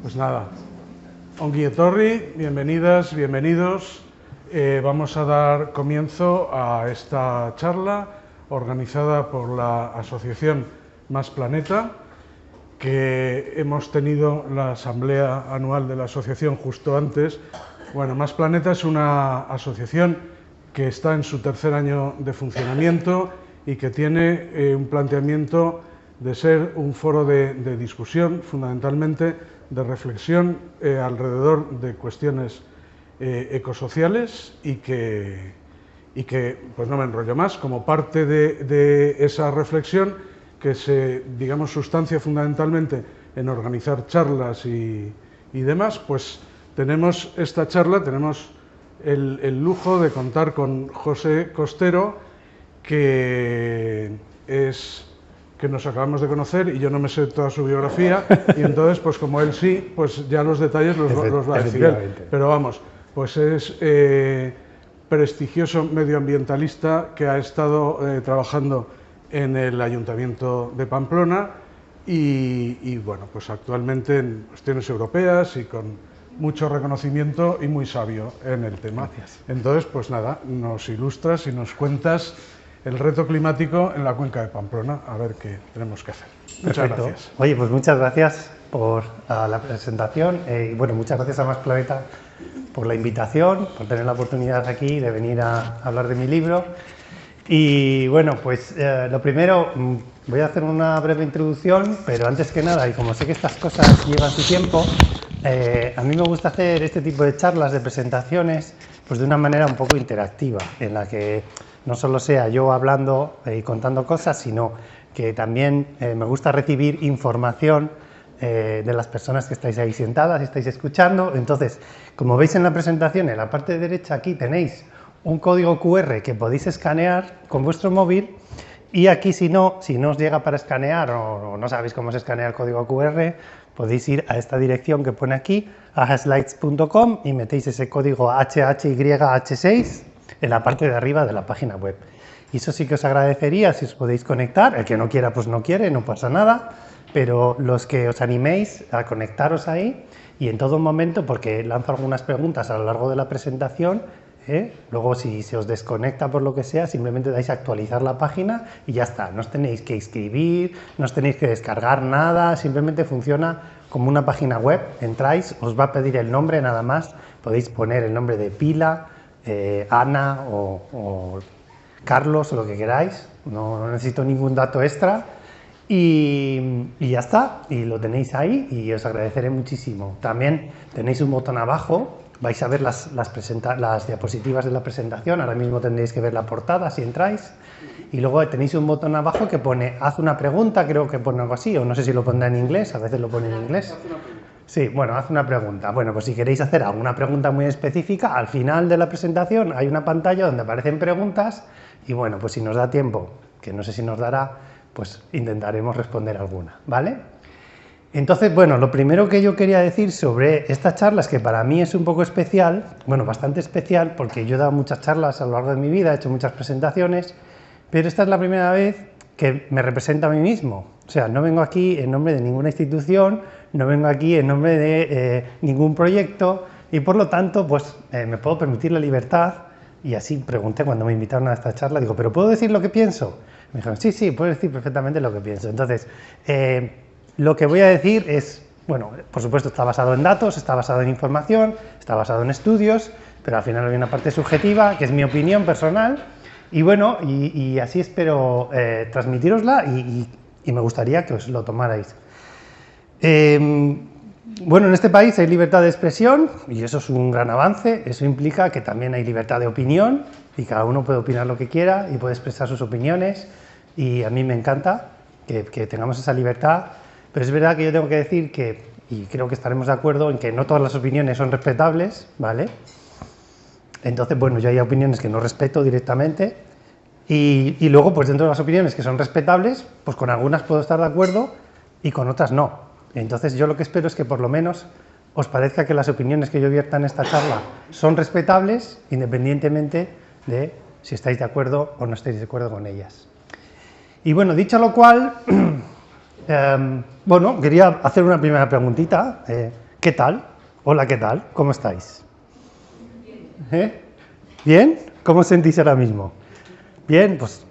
Pues nada, ongi etorri, bienvenidas, bienvenidos. Vamos a dar comienzo a esta charla organizada por la Asociación Más Planeta, que hemos tenido la asamblea anual de la asociación justo antes. Bueno, Más Planeta es una asociación que está en su tercer año de funcionamiento y que tiene un planteamiento de ser un foro de discusión, fundamentalmente de reflexión alrededor de cuestiones ecosociales y que, pues no me enrollo más, como parte de esa reflexión que se, digamos, sustancia fundamentalmente en organizar charlas y demás, pues tenemos esta charla, tenemos el lujo de contar con José Costero, que nos acabamos de conocer y yo no me sé toda su biografía, y entonces, pues como él sí, pues ya los detalles los va a decir él. Pero vamos, pues es prestigioso medioambientalista que ha estado trabajando en el Ayuntamiento de Pamplona y bueno, pues actualmente en cuestiones europeas y con mucho reconocimiento y muy sabio en el tema. Gracias. Entonces, pues nada, nos ilustras y nos cuentas el reto climático en la cuenca de Pamplona, a ver qué tenemos que hacer. Muchas gracias. Oye, pues muchas gracias por la presentación y bueno, muchas gracias a Más Planeta por la invitación, por tener la oportunidad aquí de venir a hablar de mi libro. Y bueno, pues lo primero, voy a hacer una breve introducción, pero antes que nada, y como sé que estas cosas llevan su tiempo, a mí me gusta hacer este tipo de charlas, de presentaciones, pues de una manera un poco interactiva, en la que no solo sea yo hablando y contando cosas, sino que también me gusta recibir información de las personas que estáis ahí sentadas y estáis escuchando. Entonces, como veis en la presentación, en la parte derecha aquí tenéis un código QR que podéis escanear con vuestro móvil, y aquí si no os llega para escanear o no sabéis cómo se escanea el código QR, podéis ir a esta dirección que pone aquí, ajaslides.com, y metéis ese código HHYH6 en la parte de arriba de la página web. Y eso sí que os agradecería si os podéis conectar. El que no quiera, pues no quiere, no pasa nada, pero los que os animéis a conectaros ahí, y en todo momento, porque lanzo algunas preguntas a lo largo de la presentación, luego si se os desconecta por lo que sea, simplemente dais a actualizar la página y ya está. No os tenéis que inscribir, no os tenéis que descargar nada, simplemente funciona como una página web. Entráis, os va a pedir el nombre nada más, podéis poner el nombre de pila, Ana o Carlos o lo que queráis, no necesito ningún dato extra y ya está, y lo tenéis ahí y os agradeceré muchísimo. También tenéis un botón abajo, vais a ver las diapositivas de la presentación, ahora mismo tendréis que ver la portada si entráis, y luego tenéis un botón abajo que pone haz una pregunta, creo que pone algo así, o no sé si lo pondrá en inglés, a veces lo pone en inglés. Sí, bueno, haz una pregunta. Bueno, pues si queréis hacer alguna pregunta muy específica, al final de la presentación hay una pantalla donde aparecen preguntas y bueno, pues si nos da tiempo, que no sé si nos dará, pues intentaremos responder alguna, ¿vale? Entonces, bueno, lo primero que yo quería decir sobre esta charla es que para mí es un poco especial, bueno, bastante especial, porque yo he dado muchas charlas a lo largo de mi vida, he hecho muchas presentaciones, pero esta es la primera vez que me representa a mí mismo. O sea, no vengo aquí en nombre de ninguna institución, no vengo aquí en nombre de ningún proyecto y por lo tanto, pues me puedo permitir la libertad. Y así pregunté cuando me invitaron a esta charla, digo, ¿pero puedo decir lo que pienso? Me dijeron, sí, puedes decir perfectamente lo que pienso. Entonces, lo que voy a decir es, bueno, por supuesto está basado en datos, está basado en información, está basado en estudios, pero al final hay una parte subjetiva, que es mi opinión personal, y bueno, y así espero transmitirosla y me gustaría que os lo tomarais. Bueno, en este país hay libertad de expresión y eso es un gran avance. Eso implica que también hay libertad de opinión y cada uno puede opinar lo que quiera y puede expresar sus opiniones, y a mí me encanta que tengamos esa libertad, pero es verdad que yo tengo que decir que, y creo que estaremos de acuerdo en que no todas las opiniones son respetables, ¿vale? Entonces, bueno, yo hay opiniones que no respeto directamente y luego, pues dentro de las opiniones que son respetables, pues con algunas puedo estar de acuerdo y con otras no. Entonces yo lo que espero es que por lo menos os parezca que las opiniones que yo vierta en esta charla son respetables, independientemente de si estáis de acuerdo o no estáis de acuerdo con ellas. Y bueno, dicho lo cual, bueno, quería hacer una primera preguntita, ¿Qué tal? Hola, ¿qué tal? ¿Cómo estáis? ¿Bien? ¿Cómo os sentís ahora mismo? Bien, pues...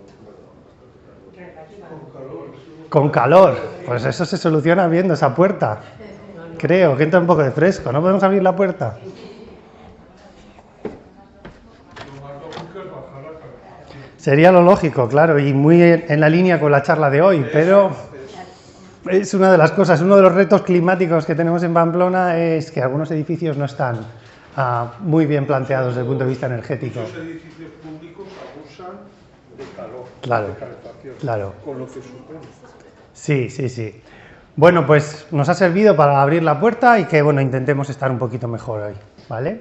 Con calor. Pues eso se soluciona viendo esa puerta. Creo que entra un poco de fresco. ¿No podemos abrir la puerta? Sería lo lógico, claro, y muy en la línea con la charla de hoy, pero es una de las cosas, uno de los retos climáticos que tenemos en Pamplona es que algunos edificios no están muy bien planteados desde el punto de vista energético. Muchos edificios públicos abusan de calor, Claro, de calefacción, claro. con lo que supone. Sí, sí, sí. Bueno, pues nos ha servido para abrir la puerta y que, bueno, intentemos estar un poquito mejor hoy, ¿vale?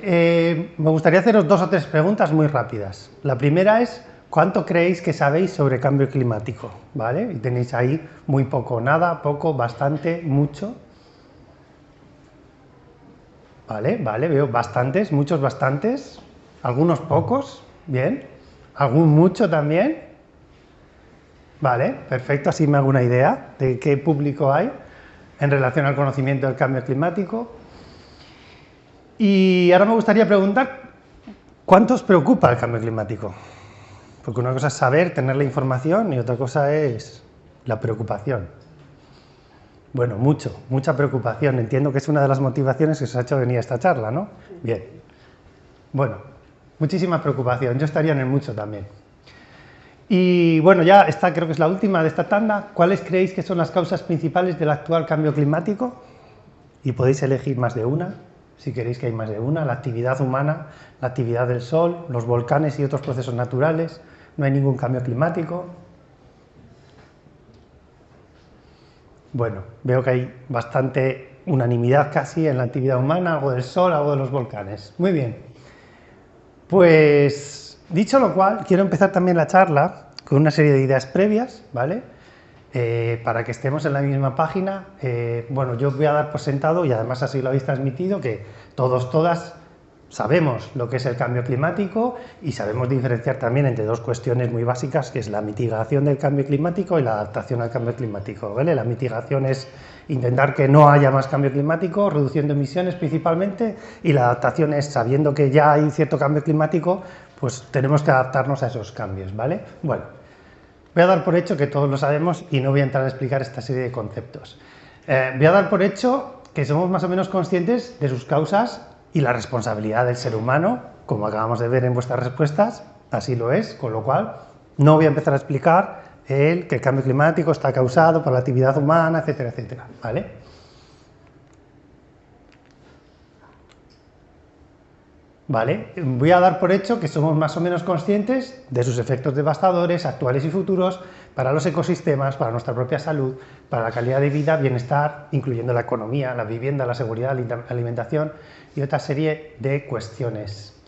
Me gustaría haceros 2 o 3 preguntas muy rápidas. La primera es, ¿cuánto creéis que sabéis sobre cambio climático? ¿Vale? Y tenéis ahí muy poco, nada, poco, bastante, mucho. Vale, vale, veo bastantes, muchos bastantes, algunos pocos, bien, algún mucho también. Vale, perfecto, así me hago una idea de qué público hay en relación al conocimiento del cambio climático. Y ahora me gustaría preguntar, ¿cuánto os preocupa el cambio climático? Porque una cosa es saber, tener la información y otra cosa es la preocupación. Bueno, mucha preocupación. Entiendo que es una de las motivaciones que os ha hecho venir a esta charla, ¿no? Bien. Bueno, muchísima preocupación. Yo estaría en el mucho también. Y bueno, ya esta creo que es la última de esta tanda. ¿Cuáles creéis que son las causas principales del actual cambio climático? Y podéis elegir más de una, si queréis que hay más de una. La actividad humana, la actividad del sol, los volcanes y otros procesos naturales. No hay ningún cambio climático. Bueno, veo que hay bastante unanimidad casi en la actividad humana, algo del sol, algo de los volcanes. Muy bien. Pues, dicho lo cual, quiero empezar también la charla con una serie de ideas previas, ¿vale? Para que estemos en la misma página. Bueno, yo voy a dar por sentado, y además así lo habéis transmitido, que todas sabemos lo que es el cambio climático y sabemos diferenciar también entre 2 cuestiones muy básicas, que es la mitigación del cambio climático y la adaptación al cambio climático, ¿vale? La mitigación es intentar que no haya más cambio climático, reduciendo emisiones principalmente, y la adaptación es, sabiendo que ya hay cierto cambio climático, pues tenemos que adaptarnos a esos cambios, ¿vale? Bueno, voy a dar por hecho que todos lo sabemos y no voy a entrar a explicar esta serie de conceptos. Voy a dar por hecho que somos más o menos conscientes de sus causas y la responsabilidad del ser humano, como acabamos de ver en vuestras respuestas, así lo es, con lo cual no voy a empezar a explicar que el cambio climático está causado por la actividad humana, etcétera, etcétera, ¿vale? Vale, voy a dar por hecho que somos más o menos conscientes de sus efectos devastadores, actuales y futuros, para los ecosistemas, para nuestra propia salud, para la calidad de vida, bienestar, incluyendo la economía, la vivienda, la seguridad, la alimentación y otra serie de cuestiones.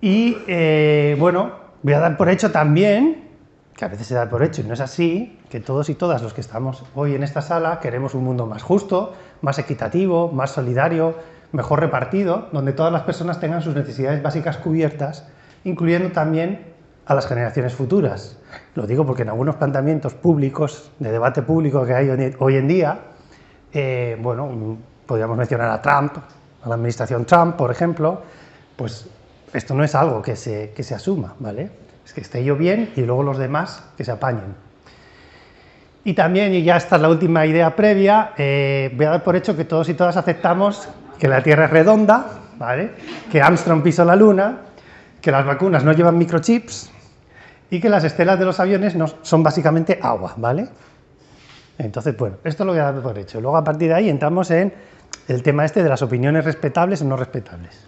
Y bueno, voy a dar por hecho también, que a veces se da por hecho y no es así, que todos y todas los que estamos hoy en esta sala queremos un mundo más justo, más equitativo, más solidario, mejor repartido, donde todas las personas tengan sus necesidades básicas cubiertas, incluyendo también a las generaciones futuras. Lo digo porque en algunos planteamientos públicos, de debate público que hay hoy en día, bueno, podríamos mencionar a Trump, a la administración Trump, por ejemplo, pues esto no es algo que se asuma, ¿vale? Es que esté yo bien y luego los demás que se apañen. Y también, y ya esta es la última idea previa, voy a dar por hecho que todos y todas aceptamos que la Tierra es redonda, ¿vale? Que Armstrong pisó la Luna, que las vacunas no llevan microchips y que las estelas de los aviones no, son básicamente agua, ¿vale? Entonces, bueno, esto lo voy a dar por hecho. Luego, a partir de ahí, entramos en el tema este de las opiniones respetables o no respetables.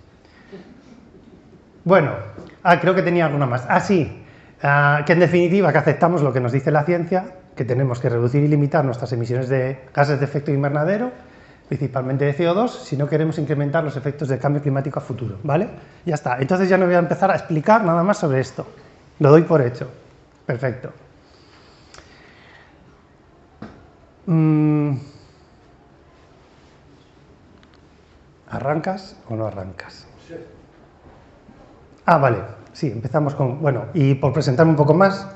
Bueno, creo que tenía alguna más. Sí, que en definitiva que aceptamos lo que nos dice la ciencia, que tenemos que reducir y limitar nuestras emisiones de gases de efecto invernadero, principalmente de CO2, si no queremos incrementar los efectos del cambio climático a futuro, ¿vale? Ya está. Entonces ya no voy a empezar a explicar nada más sobre esto. Lo doy por hecho. Perfecto. ¿Arrancas o no arrancas? Sí. Vale. Sí, empezamos con... Bueno, y por presentarme un poco más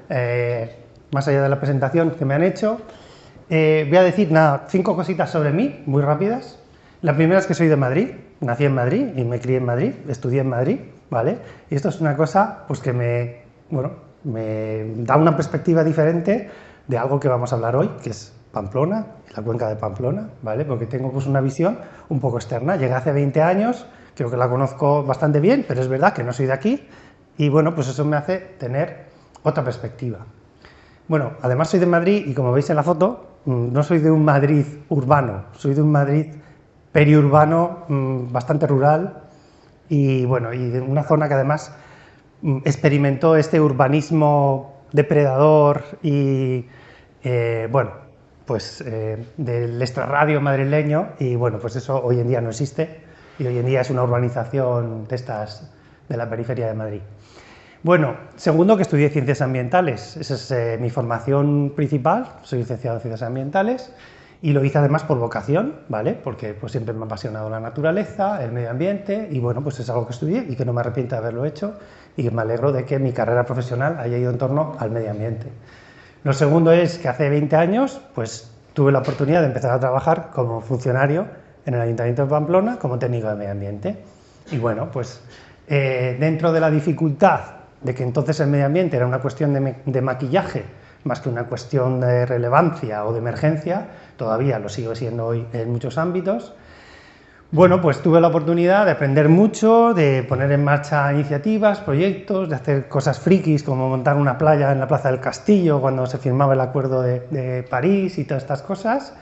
allá de la presentación que me han hecho, voy a decir 5 cositas sobre mí, muy rápidas. La primera es que soy de Madrid, nací en Madrid y me crié en Madrid, estudié en Madrid, ¿vale? Y esto es una cosa pues, que me da una perspectiva diferente de algo que vamos a hablar hoy, que es Pamplona, la cuenca de Pamplona, ¿vale? Porque tengo pues, una visión un poco externa. Llegué hace 20 años, creo que la conozco bastante bien, pero es verdad que no soy de aquí y bueno, pues eso me hace tener otra perspectiva. Bueno, además soy de Madrid y como veis en la foto, no soy de un Madrid urbano, soy de un Madrid periurbano, bastante rural y bueno, y de una zona que además experimentó este urbanismo depredador y bueno, pues del extrarradio madrileño y bueno, pues eso hoy en día no existe y hoy en día es una urbanización de estas de la periferia de Madrid. Bueno, segundo, que estudié Ciencias Ambientales, esa es mi formación principal, soy licenciado en Ciencias Ambientales y lo hice además por vocación, ¿vale? Porque pues siempre me ha apasionado la naturaleza, el medio ambiente y bueno, pues es algo que estudié y que no me arrepiento de haberlo hecho y que me alegro de que mi carrera profesional haya ido en torno al medio ambiente. Lo segundo es que hace 20 años pues, tuve la oportunidad de empezar a trabajar como funcionario en el Ayuntamiento de Pamplona como técnico de medio ambiente. Y bueno, pues dentro de la dificultad de que entonces el medio ambiente era una cuestión de maquillaje más que una cuestión de relevancia o de emergencia, todavía lo sigue siendo hoy en muchos ámbitos. Bueno, pues tuve la oportunidad de aprender mucho, de poner en marcha iniciativas, proyectos, de hacer cosas frikis como montar una playa en la Plaza del Castillo cuando se firmaba el Acuerdo de París y todas estas cosas.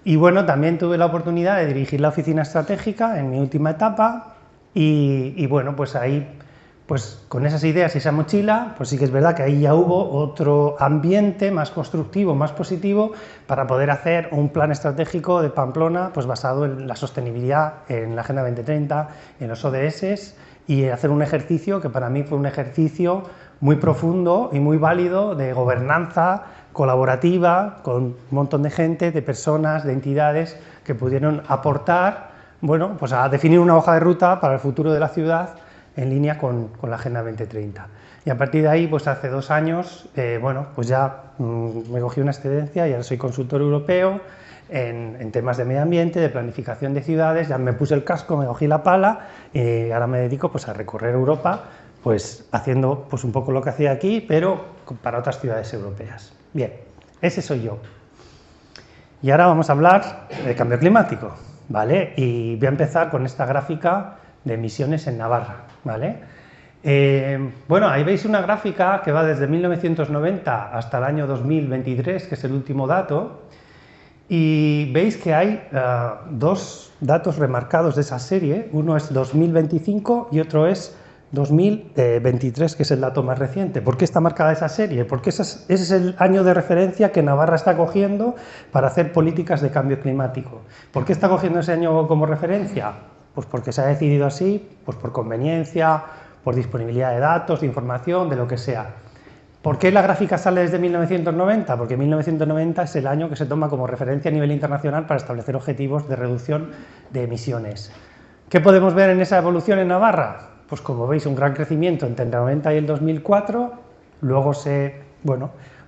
Y bueno, también tuve la oportunidad de dirigir la oficina estratégica en mi última etapa y bueno, pues ahí, pues con esas ideas y esa mochila, pues sí que es verdad que ahí ya hubo otro ambiente más constructivo, más positivo, para poder hacer un plan estratégico de Pamplona pues basado en la sostenibilidad, en la Agenda 2030, en los ODS y hacer un ejercicio que para mí fue un ejercicio muy profundo y muy válido de gobernanza colaborativa con un montón de gente, de personas, de entidades que pudieron aportar, bueno, pues a definir una hoja de ruta para el futuro de la ciudad en línea con la Agenda 2030. Y a partir de ahí, pues hace 2 años, bueno, pues ya me cogí una excedencia y ahora soy consultor europeo en temas de medio ambiente, de planificación de ciudades, ya me puse el casco, me cogí la pala y ahora me dedico pues a recorrer Europa, pues haciendo pues un poco lo que hacía aquí, pero para otras ciudades europeas. Bien, ese soy yo. Y ahora vamos a hablar de cambio climático, ¿vale? Y voy a empezar con esta gráfica de emisiones en Navarra, ¿vale? Bueno, ahí veis una gráfica que va desde 1990 hasta el año 2023, que es el último dato, y veis que hay 2 datos remarcados de esa serie, uno es 2025 y otro es 2023, que es el dato más reciente. ¿Por qué está marcada esa serie? Porque ese es el año de referencia que Navarra está cogiendo para hacer políticas de cambio climático. ¿Por qué está cogiendo ese año como referencia? Pues porque se ha decidido así, pues por conveniencia, por disponibilidad de datos, de información, de lo que sea. ¿Por qué la gráfica sale desde 1990? Porque 1990 es el año que se toma como referencia a nivel internacional para establecer objetivos de reducción de emisiones. ¿Qué podemos ver en esa evolución en Navarra? Pues como veis, un gran crecimiento entre el 90 y el 2004, luego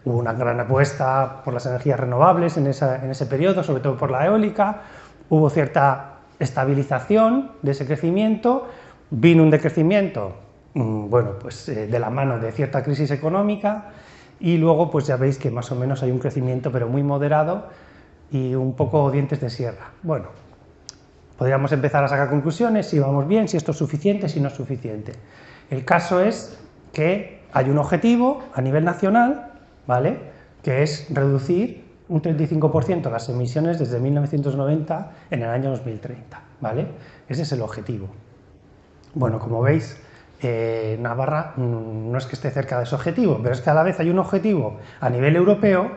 hubo una gran apuesta por las energías renovables en ese periodo, sobre todo por la eólica, hubo cierta estabilización de ese crecimiento, vino un decrecimiento, de la mano de cierta crisis económica y luego pues ya veis que más o menos hay un crecimiento pero muy moderado y un poco dientes de sierra. Bueno, podríamos empezar a sacar conclusiones, si vamos bien, si esto es suficiente, si no es suficiente. El caso es que hay un objetivo a nivel nacional, ¿vale?, que es reducir un 35% las emisiones desde 1990 en el año 2030, ¿vale? Ese es el objetivo. Bueno, como veis, Navarra no es que esté cerca de ese objetivo, pero es que a la vez hay un objetivo a nivel europeo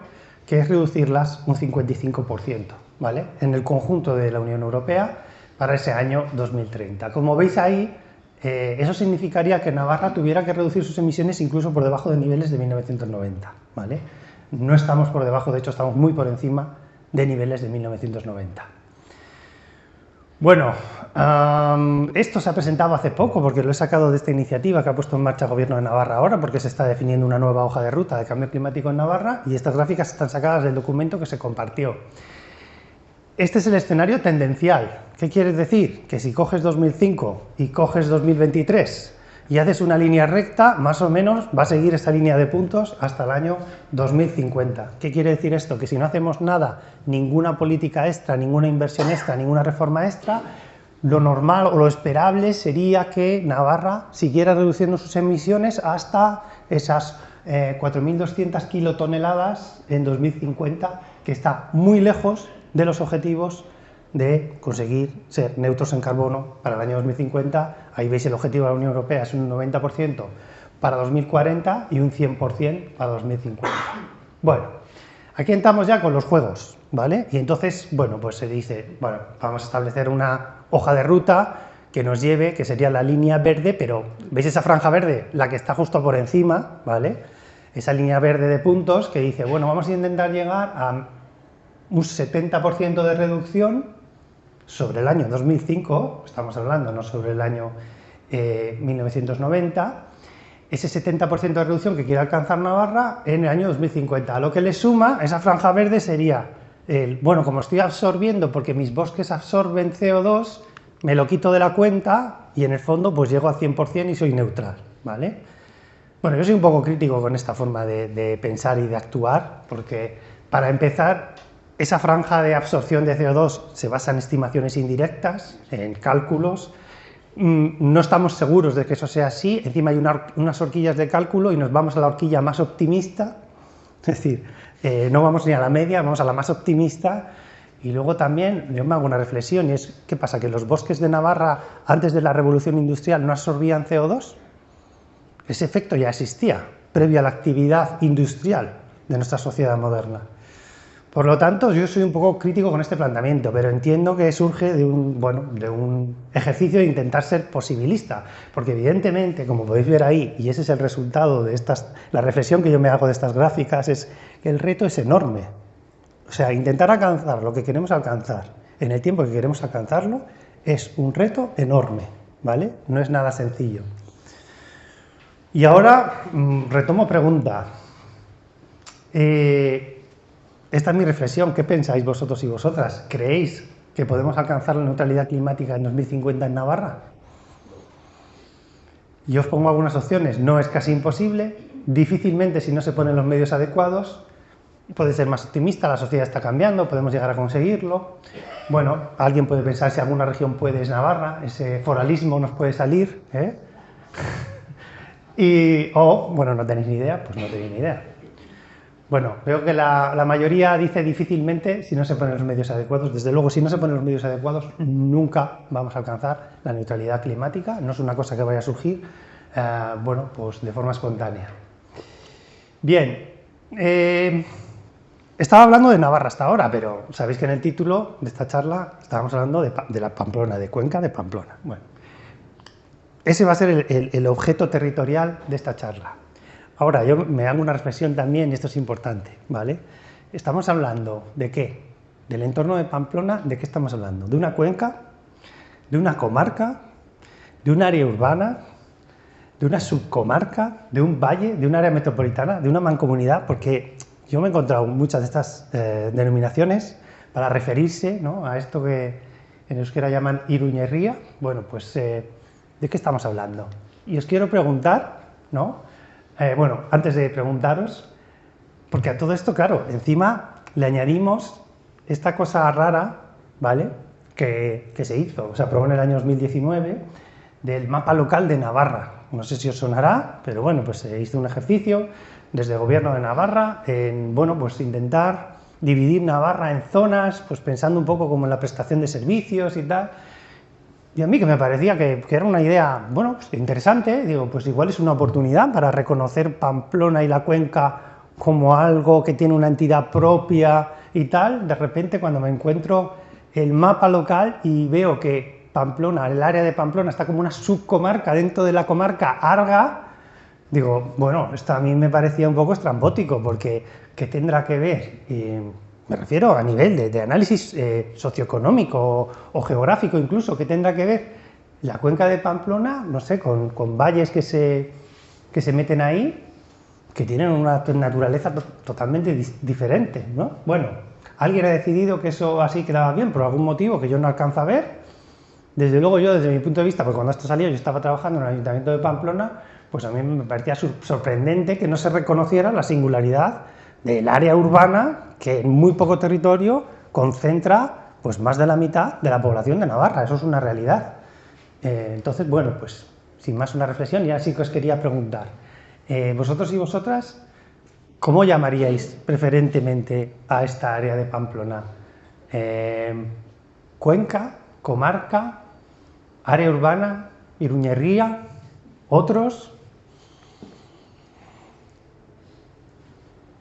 que es reducirlas un 55%, ¿vale?, en el conjunto de la Unión Europea para ese año 2030. Como veis ahí, eso significaría que Navarra tuviera que reducir sus emisiones incluso por debajo de niveles de 1990, ¿vale? No estamos por debajo, de hecho estamos muy por encima de niveles de 1990. Bueno, esto se ha presentado hace poco porque lo he sacado de esta iniciativa que ha puesto en marcha el Gobierno de Navarra ahora, porque se está definiendo una nueva hoja de ruta de cambio climático en Navarra y estas gráficas están sacadas del documento que se compartió. Este es el escenario tendencial. ¿Qué quiere decir? Que si coges 2005 y coges 2023 y haces una línea recta, más o menos va a seguir esta línea de puntos hasta el año 2050. ¿Qué quiere decir esto? Que si no hacemos nada, ninguna política extra, ninguna inversión extra, ninguna reforma extra, lo normal o lo esperable sería que Navarra siguiera reduciendo sus emisiones hasta esas 4.200 kilotoneladas en 2050, que está muy lejos de los objetivos de conseguir ser neutros en carbono para el año 2050. Ahí veis el objetivo de la Unión Europea, es un 90% para 2040 y un 100% para 2050. Bueno, aquí entramos ya con los juegos, ¿vale? Y entonces, bueno, pues se dice, bueno, vamos a establecer una hoja de ruta que nos lleve, que sería la línea verde, pero ¿veis esa franja verde? La que está justo por encima, ¿vale? Esa línea verde de puntos que dice, bueno, vamos a intentar llegar a un 70% de reducción sobre el año 2005, estamos hablando, no sobre el año 1990, ese 70% de reducción que quiere alcanzar Navarra en el año 2050. A lo que le suma, esa franja verde sería, bueno, como estoy absorbiendo, porque mis bosques absorben CO2, me lo quito de la cuenta y en el fondo pues llego al 100% y soy neutral, ¿vale? Bueno, yo soy un poco crítico con esta forma de pensar y de actuar, porque para empezar, esa franja de absorción de CO2 se basa en estimaciones indirectas, en cálculos. No estamos seguros de que eso sea así. Encima hay unas horquillas de cálculo y nos vamos a la horquilla más optimista. Es decir, no vamos ni a la media, vamos a la más optimista. Y luego también yo me hago una reflexión y es, ¿qué pasa? ¿Que los bosques de Navarra antes de la revolución industrial no absorbían CO2? Ese efecto ya existía, previo a la actividad industrial de nuestra sociedad moderna. Por lo tanto, yo soy un poco crítico con este planteamiento, pero entiendo que surge de un ejercicio de intentar ser posibilista, porque evidentemente, como podéis ver ahí, y ese es el resultado de la reflexión que yo me hago de estas gráficas, es que el reto es enorme. O sea, intentar alcanzar lo que queremos alcanzar en el tiempo que queremos alcanzarlo es un reto enorme, ¿vale? No es nada sencillo. Y ahora retomo pregunta. Esta es mi reflexión. ¿Qué pensáis vosotros y vosotras? ¿Creéis que podemos alcanzar la neutralidad climática en 2050 en Navarra? Yo os pongo algunas opciones. No es casi imposible, difícilmente si no se ponen los medios adecuados. Puede ser más optimista, la sociedad está cambiando, podemos llegar a conseguirlo. Bueno, alguien puede pensar si alguna región puede, es Navarra, ese foralismo nos puede salir, ¿eh? Bueno, no tenéis ni idea, pues no tenéis ni idea. Bueno, veo que la mayoría dice difícilmente si no se ponen los medios adecuados. Desde luego, si no se ponen los medios adecuados, nunca vamos a alcanzar la neutralidad climática. No es una cosa que vaya a surgir, bueno, pues de forma espontánea. Bien, estaba hablando de Navarra hasta ahora, pero sabéis que en el título de esta charla estábamos hablando de la Pamplona, de Cuenca de Pamplona. Bueno, ese va a ser el objeto territorial de esta charla. Ahora, yo me hago una reflexión también, y esto es importante, ¿vale? Estamos hablando ¿de qué? Del entorno de Pamplona, ¿de qué estamos hablando? ¿De una cuenca? ¿De una comarca? ¿De un área urbana? ¿De una subcomarca? ¿De un valle? ¿De un área metropolitana? ¿De una mancomunidad? Porque yo me he encontrado muchas de estas denominaciones para referirse, ¿no?, a esto que en euskera llaman iruñería. Bueno, pues, ¿de qué estamos hablando? Y os quiero preguntar, ¿no? Bueno, antes de preguntaros, porque a todo esto, claro, encima le añadimos esta cosa rara, ¿vale?, que se hizo, se aprobó en el año 2019, del mapa local de Navarra. No sé si os sonará, pero bueno, pues se hizo un ejercicio desde el Gobierno de Navarra en, bueno, pues intentar dividir Navarra en zonas, pues pensando un poco como en la prestación de servicios y tal. Y a mí que me parecía que era una idea, bueno, pues interesante, digo, pues igual es una oportunidad para reconocer Pamplona y la cuenca como algo que tiene una entidad propia y tal. De repente, cuando me encuentro el mapa local y veo que Pamplona, el área de Pamplona está como una subcomarca dentro de la comarca Arga, digo, bueno, esto a mí me parecía un poco estrambótico, porque ¿qué tendrá que ver me refiero a nivel de análisis socioeconómico o geográfico incluso, que tendrá que ver la cuenca de Pamplona, no sé, con valles que se meten ahí, que tienen una naturaleza totalmente diferente, ¿no? Bueno, alguien ha decidido que eso así quedaba bien por algún motivo que yo no alcanzo a ver. Desde luego yo, desde mi punto de vista, porque cuando esto salió yo estaba trabajando en el Ayuntamiento de Pamplona, pues a mí me parecía sorprendente que no se reconociera la singularidad del área urbana que en muy poco territorio concentra pues más de la mitad de la población de Navarra. Eso es una realidad. Entonces, bueno, pues sin más una reflexión, ya sí que os quería preguntar, vosotros y vosotras, ¿cómo llamaríais preferentemente a esta área de Pamplona? ¿Cuenca? ¿Comarca? ¿Área urbana? ¿Iruñerría? ¿Otros?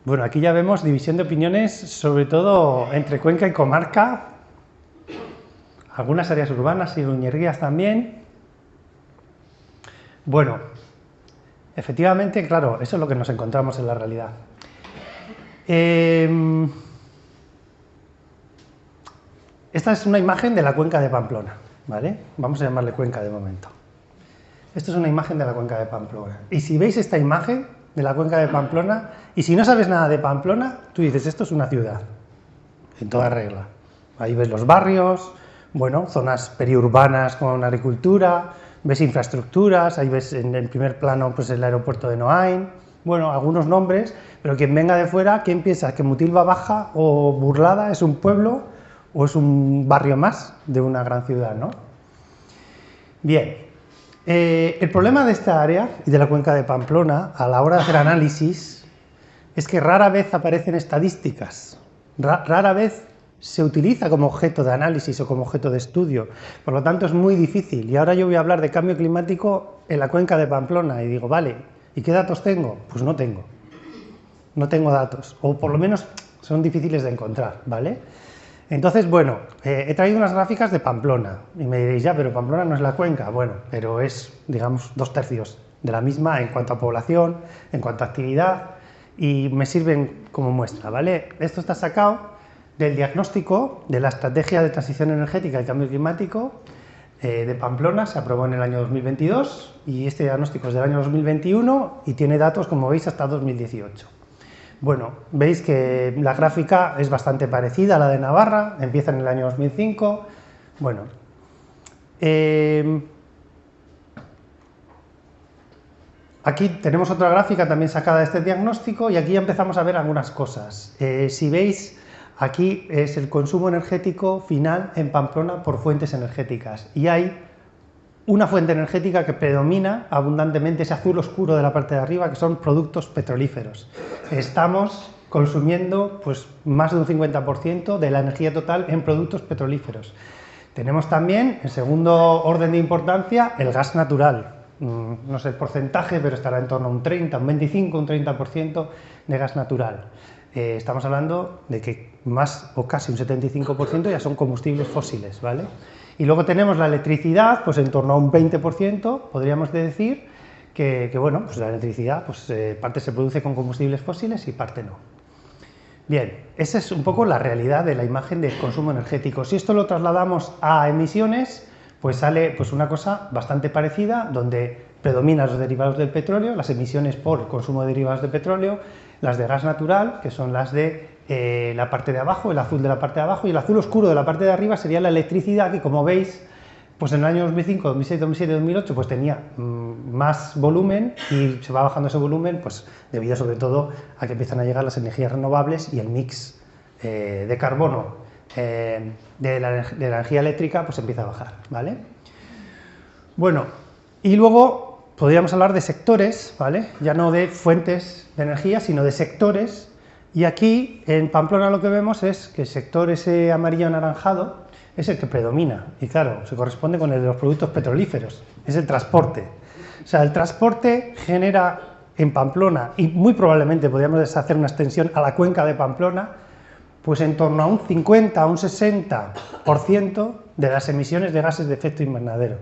Bueno, aquí ya vemos división de opiniones, sobre todo entre Cuenca y comarca, algunas áreas urbanas y iruñerrías también. Bueno, efectivamente, claro, eso es lo que nos encontramos en la realidad. Esta es una imagen de la cuenca de Pamplona, ¿vale? Vamos a llamarle cuenca de momento. Esto es una imagen de la cuenca de Pamplona. Y si veis esta imagen de la cuenca de Pamplona, y si no sabes nada de Pamplona, tú dices, esto es una ciudad, en toda regla. Ahí ves los barrios, bueno, zonas periurbanas con agricultura, ves infraestructuras, ahí ves en el primer plano pues el aeropuerto de Noain, bueno, algunos nombres, pero quien venga de fuera, ¿quién piensa que Mutilva Baja o Burlada es un pueblo o es un barrio más de una gran ciudad, ¿no? Bien. El problema de esta área y de la cuenca de Pamplona a la hora de hacer análisis es que rara vez aparecen estadísticas, rara vez se utiliza como objeto de análisis o como objeto de estudio, por lo tanto es muy difícil. Y ahora yo voy a hablar de cambio climático en la cuenca de Pamplona y digo, vale, ¿y qué datos tengo? Pues no tengo datos, o por lo menos son difíciles de encontrar, ¿vale? Entonces, bueno, he traído unas gráficas de Pamplona, y me diréis, ya, pero Pamplona no es la cuenca, bueno, pero es, digamos, 2/3 de la misma en cuanto a población, en cuanto a actividad, y me sirven como muestra, ¿vale? Esto está sacado del diagnóstico de la Estrategia de Transición Energética y Cambio Climático de Pamplona, se aprobó en el año 2022, y este diagnóstico es del año 2021, y tiene datos, como veis, hasta 2018. Bueno, veis que la gráfica es bastante parecida a la de Navarra, empieza en el año 2005. Bueno, aquí tenemos otra gráfica también sacada de este diagnóstico y aquí ya empezamos a ver algunas cosas. Si veis, aquí es el consumo energético final en Pamplona por fuentes energéticas y hay una fuente energética que predomina abundantemente, ese azul oscuro de la parte de arriba, que son productos petrolíferos. Estamos consumiendo pues, más de un 50% de la energía total en productos petrolíferos. Tenemos también, en segundo orden de importancia, el gas natural. No sé el porcentaje, pero estará en torno a un 30, un 25, un 30% de gas natural. Estamos hablando de que más o casi un 75% ya son combustibles fósiles, ¿vale? Y luego tenemos la electricidad, pues en torno a un 20%, podríamos decir, que bueno, pues la electricidad, pues parte se produce con combustibles fósiles y parte no. Bien, esa es un poco la realidad de la imagen del consumo energético. Si esto lo trasladamos a emisiones, pues sale pues una cosa bastante parecida, donde predominan los derivados del petróleo, las emisiones por el consumo de derivados de petróleo, las de gas natural, que son las de la parte de abajo, el azul de la parte de abajo, y el azul oscuro de la parte de arriba sería la electricidad, que como veis, pues en el año 2005, 2006, 2007, 2008, pues tenía más volumen y se va bajando ese volumen, pues debido sobre todo a que empiezan a llegar las energías renovables y el mix de carbono de la energía eléctrica pues empieza a bajar, ¿vale? Bueno, y luego podríamos hablar de sectores, ¿vale? Ya no de fuentes de energía, sino de sectores. Y aquí, en Pamplona, lo que vemos es que el sector ese amarillo anaranjado es el que predomina. Y claro, se corresponde con el de los productos petrolíferos, es el transporte. O sea, el transporte genera en Pamplona, y muy probablemente podríamos hacer una extensión a la cuenca de Pamplona, pues en torno a un 50 a un 60% de las emisiones de gases de efecto invernadero.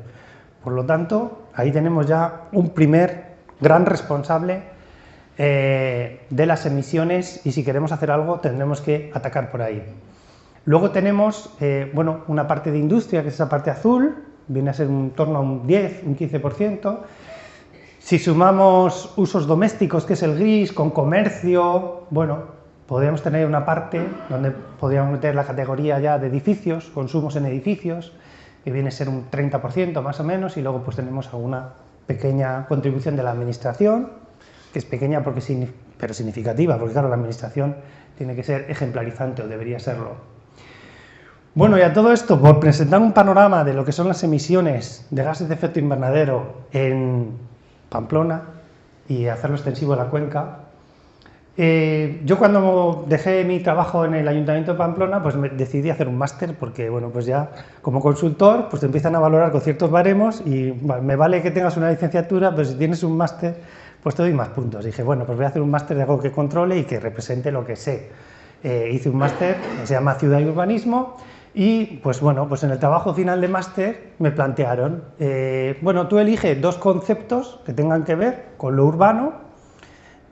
Por lo tanto, ahí tenemos ya un primer gran responsable de las emisiones, y si queremos hacer algo tendremos que atacar por ahí. Luego tenemos bueno, una parte de industria, que es esa parte azul, viene a ser en torno a un 10, un 15%. Si sumamos usos domésticos, que es el gris, con comercio, bueno, podríamos tener una parte donde podríamos meter la categoría ya de edificios, consumos en edificios, que viene a ser un 30% más o menos, y luego pues tenemos alguna pequeña contribución de la administración, que es pequeña pero significativa, porque claro, la administración tiene que ser ejemplarizante, o debería serlo. Bueno, y a todo esto, por presentar un panorama de lo que son las emisiones de gases de efecto invernadero en Pamplona y hacerlo extensivo a la cuenca, yo cuando dejé mi trabajo en el Ayuntamiento de Pamplona, pues decidí hacer un máster, porque bueno, pues ya como consultor pues te empiezan a valorar con ciertos baremos, y bueno, me vale que tengas una licenciatura, pero si tienes un máster pues te doy más puntos. Y dije, bueno, pues voy a hacer un máster de algo que controle y que represente lo que sé. Hice un máster que se llama Ciudad y Urbanismo, y pues bueno, pues en el trabajo final de máster me plantearon, bueno, tú eliges dos conceptos que tengan que ver con lo urbano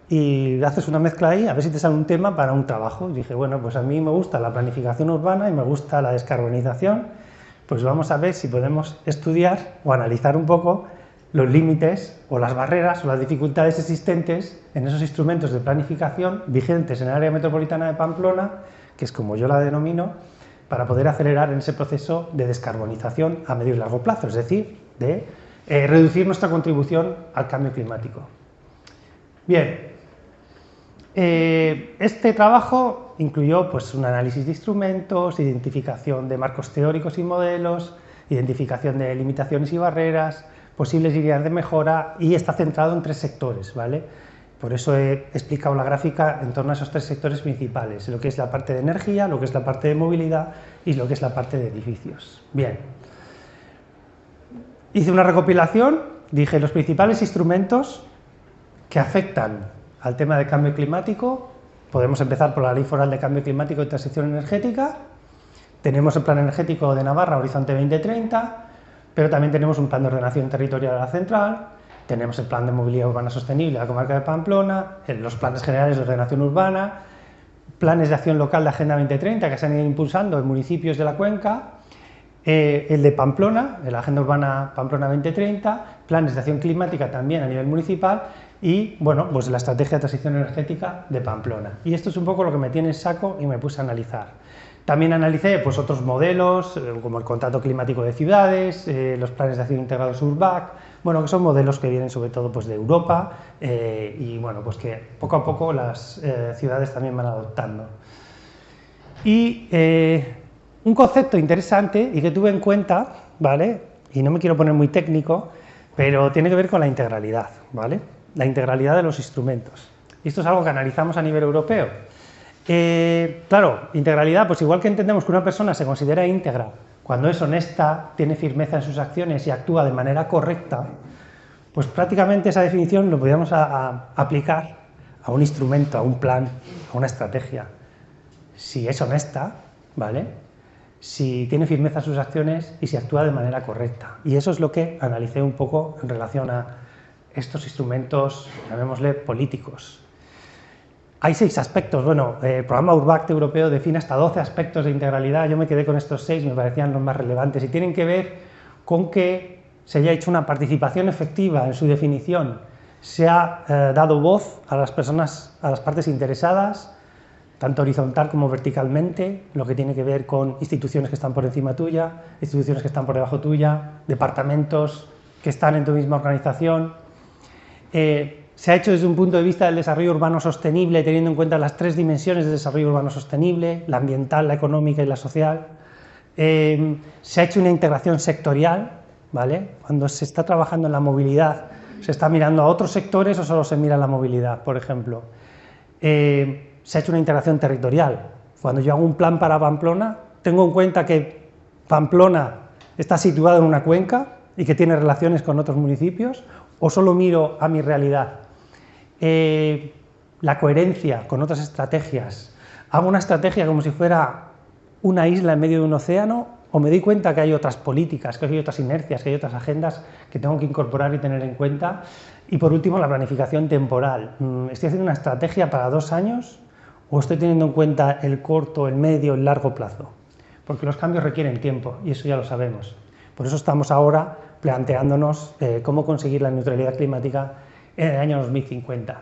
y haces una mezcla ahí, a ver si te sale un tema para un trabajo. Y dije, bueno, pues a mí me gusta la planificación urbana y me gusta la descarbonización, pues vamos a ver si podemos estudiar o analizar un poco los límites o las barreras o las dificultades existentes en esos instrumentos de planificación vigentes en el área metropolitana de Pamplona, que es como yo la denomino, para poder acelerar en ese proceso de descarbonización a medio y largo plazo, es decir, de reducir nuestra contribución al cambio climático. Bien, este trabajo incluyó pues, un análisis de instrumentos, identificación de marcos teóricos y modelos, identificación de limitaciones y barreras, posibles líneas de mejora, y está centrado en 3 sectores, ¿vale? Por eso he explicado la gráfica en torno a esos 3 sectores principales, lo que es la parte de energía, lo que es la parte de movilidad y lo que es la parte de edificios. Bien, hice una recopilación, dije los principales instrumentos que afectan al tema del cambio climático. Podemos empezar por la Ley Foral de Cambio Climático y Transición Energética, tenemos el Plan Energético de Navarra, Horizonte 2030, pero también tenemos un Plan de Ordenación Territorial de la Central, tenemos el Plan de Movilidad Urbana Sostenible de la Comarca de Pamplona, los Planes Generales de Ordenación Urbana, planes de acción local de Agenda 2030 que se han ido impulsando en municipios de la cuenca, el de Pamplona, de la Agenda Urbana Pamplona 2030, planes de acción climática también a nivel municipal, y bueno, pues la Estrategia de Transición Energética de Pamplona. Y esto es un poco lo que me tiene en saco y me puse a analizar. También analicé pues, otros modelos, como el Contrato Climático de Ciudades, los planes de acción integrados URBAC, bueno, que son modelos que vienen sobre todo pues, de Europa, y bueno, pues que poco a poco las ciudades también van adoptando. Y un concepto interesante y que tuve en cuenta, ¿vale? Y no me quiero poner muy técnico, pero tiene que ver con la integralidad, ¿vale? La integralidad de los instrumentos. Y esto es algo que analizamos a nivel europeo. Claro, integralidad, pues igual que entendemos que una persona se considera íntegra cuando es honesta, tiene firmeza en sus acciones y actúa de manera correcta, pues prácticamente esa definición lo podríamos aplicar a un instrumento, a un plan, a una estrategia. Si es honesta, ¿vale? Si tiene firmeza en sus acciones y si actúa de manera correcta. Y eso es lo que analicé un poco en relación a estos instrumentos, llamémosle políticos. Hay 6 aspectos, bueno, el programa URBACT europeo define hasta 12 aspectos de integralidad, yo me quedé con estos 6, me parecían los más relevantes, y tienen que ver con que se haya hecho una participación efectiva en su definición, se ha dado voz a las personas, a las partes interesadas, tanto horizontal como verticalmente, lo que tiene que ver con instituciones que están por encima tuya, instituciones que están por debajo tuya, departamentos que están en tu misma organización. Se ha hecho desde un punto de vista del desarrollo urbano sostenible, teniendo en cuenta las 3 dimensiones del desarrollo urbano sostenible, la ambiental, la económica y la social. Se ha hecho una integración sectorial, ¿vale? Cuando se está trabajando en la movilidad, ¿se está mirando a otros sectores o solo se mira la movilidad, por ejemplo? Se ha hecho una integración territorial. Cuando yo hago un plan para Pamplona, tengo en cuenta que Pamplona está situada en una cuenca y que tiene relaciones con otros municipios, o solo miro a mi realidad. La coherencia con otras estrategias. Hago una estrategia como si fuera una isla en medio de un océano, o me doy cuenta que hay otras políticas, que hay otras inercias, que hay otras agendas que tengo que incorporar y tener en cuenta. Y por último, la planificación temporal. ¿Estoy haciendo una estrategia para 2 años o estoy teniendo en cuenta el corto, el medio, el largo plazo? Porque los cambios requieren tiempo y eso ya lo sabemos. Por eso estamos ahora planteándonos cómo conseguir la neutralidad climática en el año 2050.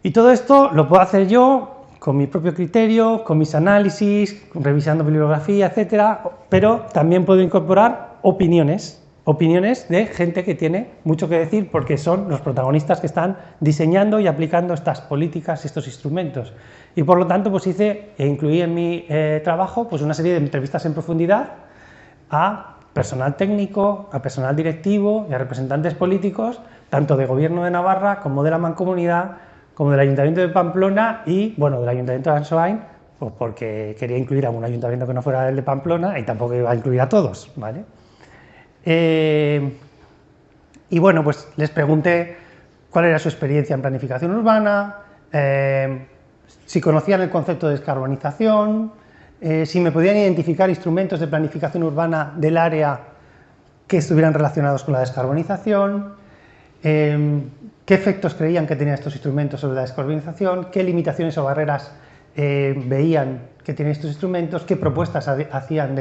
Y todo esto lo puedo hacer yo con mi propio criterio, con mis análisis, revisando bibliografía, etcétera, pero también puedo incorporar opiniones de gente que tiene mucho que decir porque son los protagonistas que están diseñando y aplicando estas políticas y estos instrumentos. Y por lo tanto, pues incluí en mi trabajo pues una serie de entrevistas en profundidad a personal técnico, a personal directivo y a representantes políticos, tanto de Gobierno de Navarra como de la Mancomunidad, como del Ayuntamiento de Pamplona y, bueno, del Ayuntamiento de Ansoain, pues porque quería incluir a un ayuntamiento que no fuera el de Pamplona y tampoco iba a incluir a todos, ¿vale? Y bueno, pues les pregunté cuál era su experiencia en planificación urbana, si conocían el concepto de descarbonización, si me podían identificar instrumentos de planificación urbana del área que estuvieran relacionados con la descarbonización, qué efectos creían que tenían estos instrumentos sobre la descarbonización, qué limitaciones o barreras veían que tenían estos instrumentos, qué propuestas hacían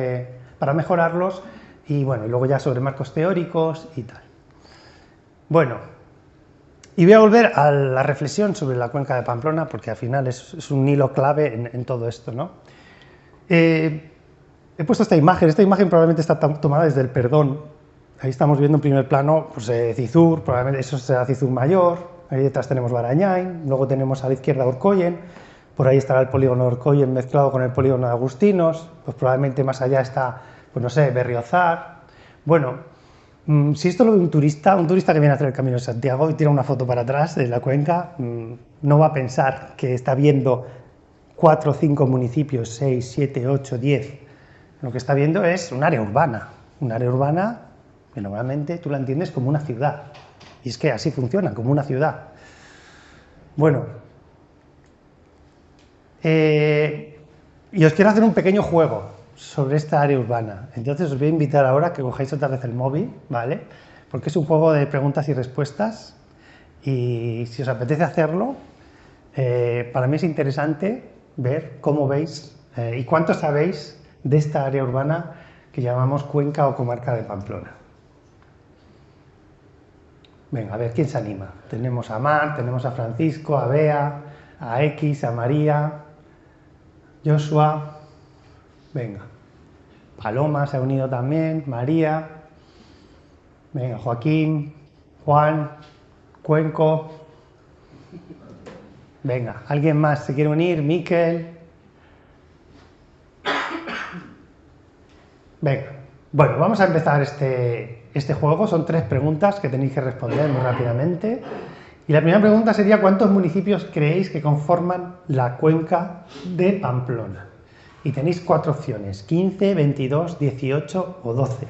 para mejorarlos y bueno, y luego ya sobre marcos teóricos y tal. Bueno, y voy a volver a la reflexión sobre la cuenca de Pamplona porque al final es un hilo clave en todo esto, ¿no? He puesto esta imagen probablemente está tomada desde el Perdón. Ahí estamos viendo en primer plano pues, Cizur, probablemente eso será Cizur Mayor, ahí detrás tenemos Barañain, luego tenemos a la izquierda Orcoyen, por ahí estará el polígono de Orcoyen mezclado con el polígono de Agustinos, pues probablemente más allá está, pues no sé, Berriozar. Bueno, si esto lo ve un turista que viene a hacer el Camino de Santiago y tira una foto para atrás de la cuenca, no va a pensar que está viendo 4 o 5 municipios, 6, 7, 8, 10. Lo que está viendo es un área urbana que normalmente tú la entiendes como una ciudad. Y es que así funciona, como una ciudad. Bueno, y os quiero hacer un pequeño juego sobre esta área urbana. Entonces os voy a invitar ahora a que cojáis otra vez el móvil, ¿vale? Porque es un juego de preguntas y respuestas y si os apetece hacerlo, para mí es interesante ver cómo veis y cuánto sabéis de esta área urbana que llamamos Cuenca o Comarca de Pamplona. Venga, a ver, ¿quién se anima? Tenemos a Mar, tenemos a Francisco, a Bea, a X, a María, Joshua, venga, Paloma se ha unido también, María, venga, Joaquín, Juan, Cuenco, venga, ¿alguien más se quiere unir? Miquel. Venga, bueno, vamos a empezar este juego. Son 3 preguntas que tenéis que responder muy rápidamente. Y la primera pregunta sería: ¿cuántos municipios creéis que conforman la cuenca de Pamplona? Y tenéis 4 opciones: 15, 22, 18 o 12.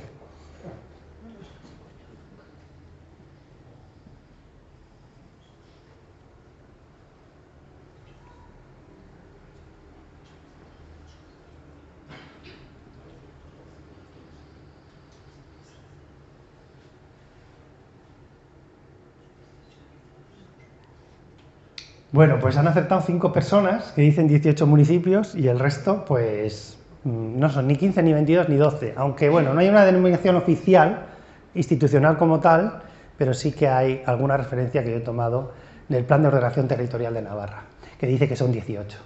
Bueno, pues han acertado 5 personas que dicen 18 municipios y el resto, pues, no son ni 15, ni 22, ni 12. Aunque, bueno, no hay una denominación oficial, institucional como tal, pero sí que hay alguna referencia que yo he tomado del Plan de Ordenación Territorial de Navarra, que dice que son 18.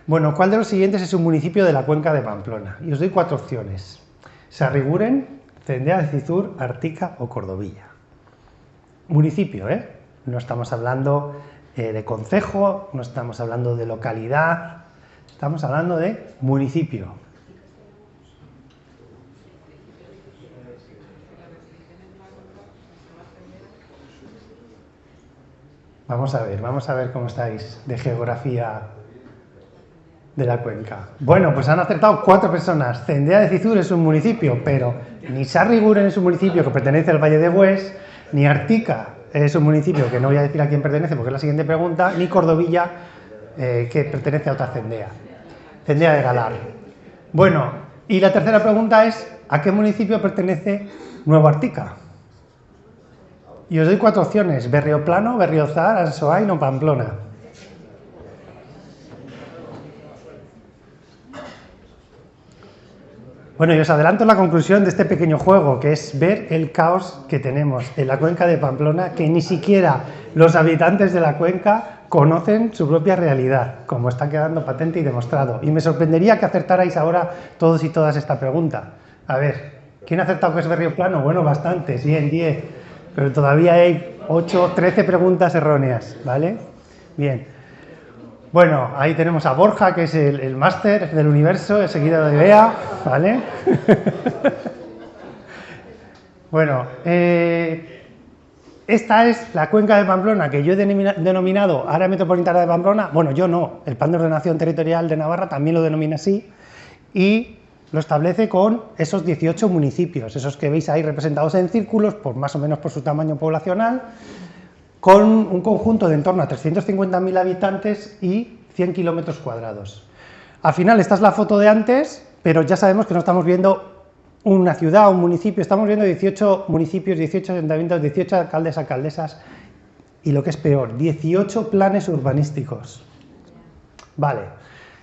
Bueno, ¿cuál de los siguientes es un municipio de la cuenca de Pamplona? Y os doy 4 opciones: Sarriguren, Cendea de Cizur, Artica o Cordovilla. Municipio, ¿eh? No estamos hablando de concejo, no estamos hablando de localidad, estamos hablando de municipio. Vamos a ver cómo estáis de geografía de la cuenca. Bueno, pues han acertado 4 personas. Cendea de Cizur es un municipio, pero ni Sarriguren es un municipio que pertenece al Valle de Hues, ni Artica es un municipio que no voy a decir a quién pertenece porque es la siguiente pregunta, ni Cordovilla, que pertenece a otra Cendea, Cendea de Galar. Bueno, Y la tercera pregunta es, ¿a qué municipio pertenece Nueva Artica? Y os doy 4 opciones: Berrioplano, Berriozar, Ansoain o Pamplona. Bueno, y os adelanto la conclusión de este pequeño juego, que es ver el caos que tenemos en la cuenca de Pamplona, que ni siquiera los habitantes de la cuenca conocen su propia realidad, como está quedando patente y demostrado. Y me sorprendería que acertarais ahora todos y todas esta pregunta. A ver, ¿quién ha acertado que es Berrioplano? Bueno, bastantes, bien, 10, pero todavía hay 8, 13 preguntas erróneas, ¿vale? Bien. Bueno, ahí tenemos a Borja, que es el máster del universo, seguido de Bea, ¿vale? Bueno, esta es la cuenca de Pamplona, que yo he denominado Área Metropolitana de Pamplona. Bueno, yo no, el Plan de Ordenación Territorial de Navarra también lo denomina así, y lo establece con esos 18 municipios, esos que veis ahí representados en círculos, más o menos por su tamaño poblacional, con un conjunto de en torno a 350.000 habitantes y 100 kilómetros cuadrados. Al final, esta es la foto de antes, pero ya sabemos que no estamos viendo una ciudad o un municipio, estamos viendo 18 municipios, 18 ayuntamientos, 18 alcaldes, alcaldesas, y lo que es peor, 18 planes urbanísticos. Vale,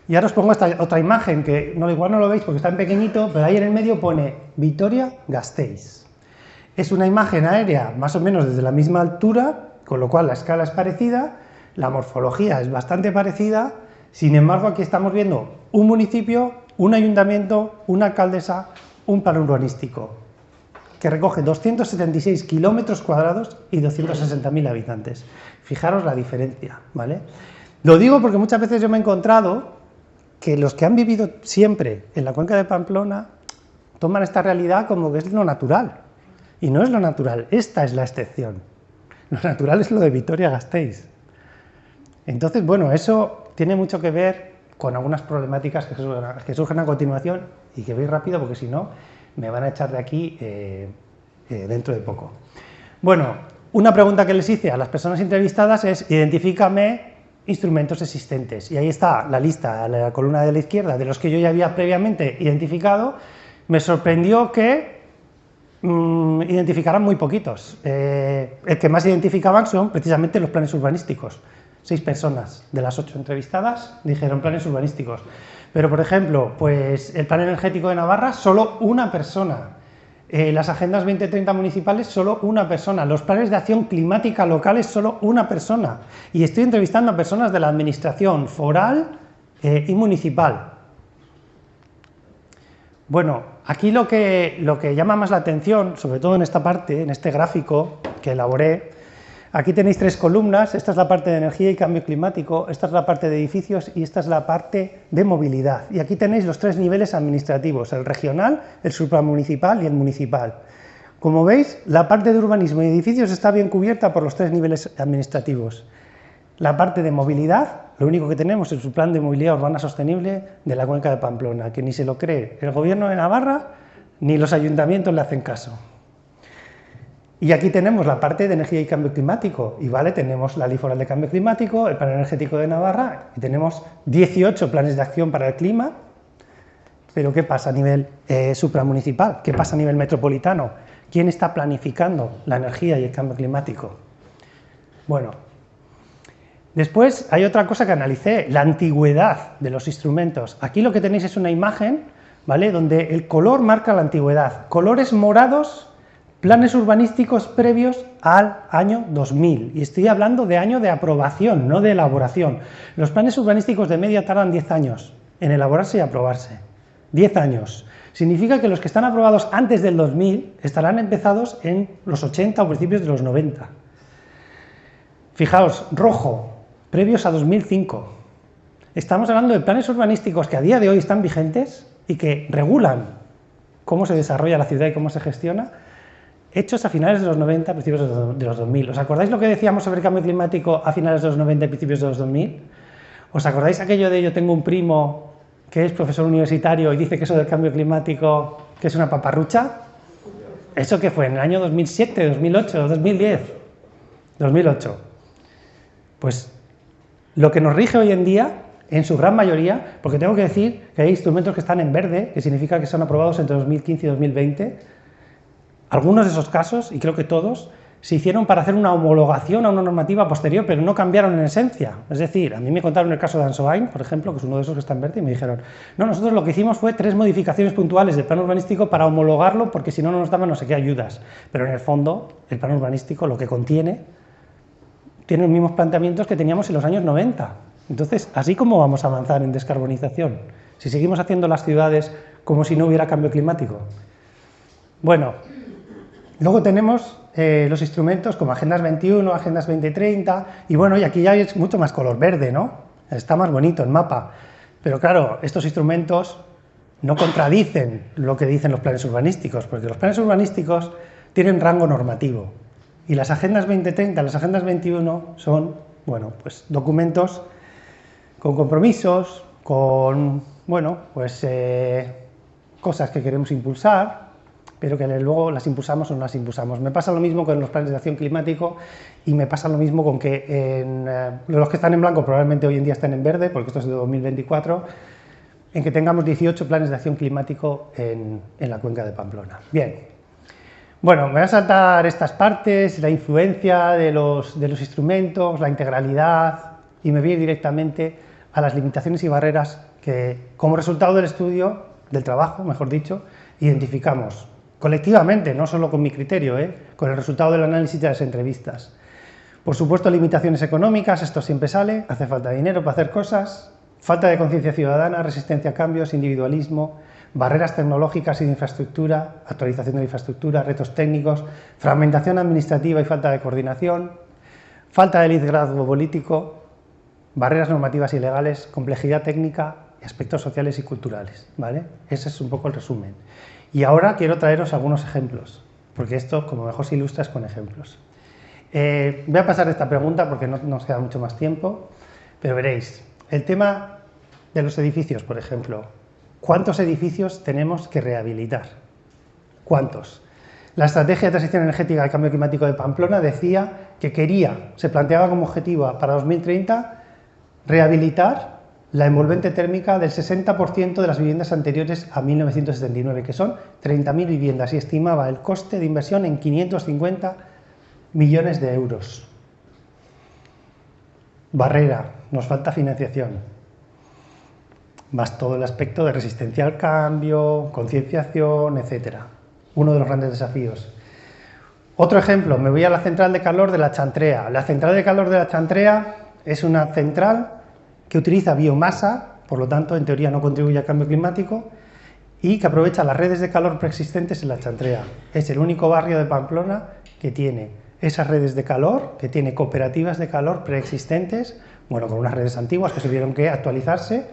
y ahora os pongo esta otra imagen, que igual no lo veis porque está en pequeñito, pero ahí en el medio pone Vitoria-Gasteiz. Es una imagen aérea más o menos desde la misma altura, con lo cual la escala es parecida, la morfología es bastante parecida. Sin embargo, aquí estamos viendo un municipio, un ayuntamiento, una alcaldesa, un plan urbanístico, que recoge 276 kilómetros cuadrados y 260.000 habitantes. Fijaros la diferencia, ¿vale? Lo digo porque muchas veces yo me he encontrado que los que han vivido siempre en la cuenca de Pamplona toman esta realidad como que es lo natural. Y no es lo natural, esta es la excepción. Lo natural es lo de Vitoria-Gasteiz. Entonces, bueno, eso tiene mucho que ver con algunas problemáticas que surgen a continuación, y que veis rápido porque si no me van a echar de aquí dentro de poco. Bueno, una pregunta que les hice a las personas entrevistadas es: identifícame instrumentos existentes. Y ahí está la lista, la columna de la izquierda, de los que yo ya había previamente identificado. Me sorprendió que identificaran muy poquitos. El que más identificaban son precisamente los planes urbanísticos. 6 personas de las 8 entrevistadas dijeron planes urbanísticos. Pero, por ejemplo, pues el plan energético de Navarra, solo una persona. Las agendas 2030 municipales, solo una persona. Los planes de acción climática locales, solo una persona. Y estoy entrevistando a personas de la administración foral y municipal. Bueno, aquí lo que llama más la atención, sobre todo en esta parte, en este gráfico que elaboré, aquí tenéis 3 columnas. Esta es la parte de energía y cambio climático, esta es la parte de edificios y esta es la parte de movilidad. Y aquí tenéis los 3 niveles administrativos: el regional, el supramunicipal y el municipal. Como veis, la parte de urbanismo y edificios está bien cubierta por los 3 niveles administrativos. La parte de movilidad, lo único que tenemos es el Plan de Movilidad Urbana Sostenible de la Cuenca de Pamplona, que ni se lo cree el Gobierno de Navarra ni los ayuntamientos le hacen caso. Y aquí tenemos la parte de energía y cambio climático, y vale, tenemos la Ley Foral de Cambio Climático, el Plan Energético de Navarra, y tenemos 18 planes de acción para el clima. Pero ¿qué pasa a nivel supramunicipal? ¿Qué pasa a nivel metropolitano? ¿Quién está planificando la energía y el cambio climático? Bueno, después hay otra cosa que analicé, la antigüedad de los instrumentos. Aquí lo que tenéis es una imagen, ¿vale?, donde el color marca la antigüedad. Colores morados, planes urbanísticos previos al año 2000. Y estoy hablando de año de aprobación, no de elaboración. Los planes urbanísticos de media tardan 10 años en elaborarse y aprobarse. 10 años. Significa que los que están aprobados antes del 2000 estarán empezados en los 80 o principios de los 90. Fijaos, rojo, previos a 2005. Estamos hablando de planes urbanísticos que a día de hoy están vigentes y que regulan cómo se desarrolla la ciudad y cómo se gestiona, hechos a finales de los 90, principios de los 2000. ¿Os acordáis lo que decíamos sobre el cambio climático a finales de los 90 y principios de los 2000? ¿Os acordáis aquello de yo tengo un primo que es profesor universitario y dice que eso del cambio climático que es una paparrucha? ¿Eso qué fue? ¿En el año 2007, 2008, 2010? 2008. Pues lo que nos rige hoy en día en su gran mayoría, porque tengo que decir que hay instrumentos que están en verde, que significa que son aprobados entre 2015 y 2020. Algunos de esos casos, y creo que todos, se hicieron para hacer una homologación a una normativa posterior, pero no cambiaron en esencia. Es decir, a mí me contaron el caso de Ansoain, por ejemplo, que es uno de esos que está en verde, y me dijeron, no, nosotros lo que hicimos fue 3 modificaciones puntuales del plan urbanístico para homologarlo, porque si no, no nos daban no sé qué ayudas. Pero en el fondo, el plan urbanístico, lo que contiene, tiene los mismos planteamientos que teníamos en los años 90. Entonces, ¿así cómo vamos a avanzar en descarbonización? Si seguimos haciendo las ciudades como si no hubiera cambio climático. Bueno, luego tenemos los instrumentos como Agendas 21, Agendas 2030, y bueno, y aquí ya es mucho más color verde, ¿no? Está más bonito el mapa. Pero claro, estos instrumentos no contradicen lo que dicen los planes urbanísticos, porque los planes urbanísticos tienen rango normativo. Y las Agendas 2030, las Agendas 21 son, bueno, pues documentos con compromisos, con, bueno, pues cosas que queremos impulsar, pero que luego las impulsamos o no las impulsamos. Me pasa lo mismo con los planes de acción climático y me pasa lo mismo con que los que están en blanco probablemente hoy en día estén en verde, porque esto es de 2024, en que tengamos 18 planes de acción climático en la cuenca de Pamplona. Bien, bueno, me voy a saltar estas partes, la influencia de los instrumentos, la integralidad, y me voy a ir directamente a las limitaciones y barreras que, como resultado del estudio, del trabajo, mejor dicho, identificamos colectivamente, no solo con mi criterio, con el resultado del análisis de las entrevistas. Por supuesto, limitaciones económicas, esto siempre sale, hace falta dinero para hacer cosas, falta de conciencia ciudadana, resistencia a cambios, individualismo, barreras tecnológicas y de infraestructura, actualización de la infraestructura, retos técnicos, fragmentación administrativa y falta de coordinación, falta de liderazgo político, barreras normativas y legales, complejidad técnica y aspectos sociales y culturales, ¿vale? Ese es un poco el resumen. Y ahora quiero traeros algunos ejemplos, porque esto como mejor se ilustra es con ejemplos. Voy a pasar esta pregunta porque no nos queda mucho más tiempo, pero veréis, el tema de los edificios, por ejemplo, ¿cuántos edificios tenemos que rehabilitar? ¿Cuántos? La estrategia de transición energética y cambio climático de Pamplona decía que se planteaba como objetivo para 2030 rehabilitar la envolvente térmica del 60% de las viviendas anteriores a 1979, que son 30.000 viviendas, y estimaba el coste de inversión en 550 millones de euros. Barrera, nos falta financiación, más todo el aspecto de resistencia al cambio, concienciación, etc. Uno de los grandes desafíos. Otro ejemplo, me voy a la central de calor de la Chantrea. La central de calor de la Chantrea es una central que utiliza biomasa, por lo tanto, en teoría no contribuye al cambio climático, y que aprovecha las redes de calor preexistentes en la Chantrea. Es el único barrio de Pamplona que tiene esas redes de calor, que tiene cooperativas de calor preexistentes, bueno, con unas redes antiguas que tuvieron que actualizarse,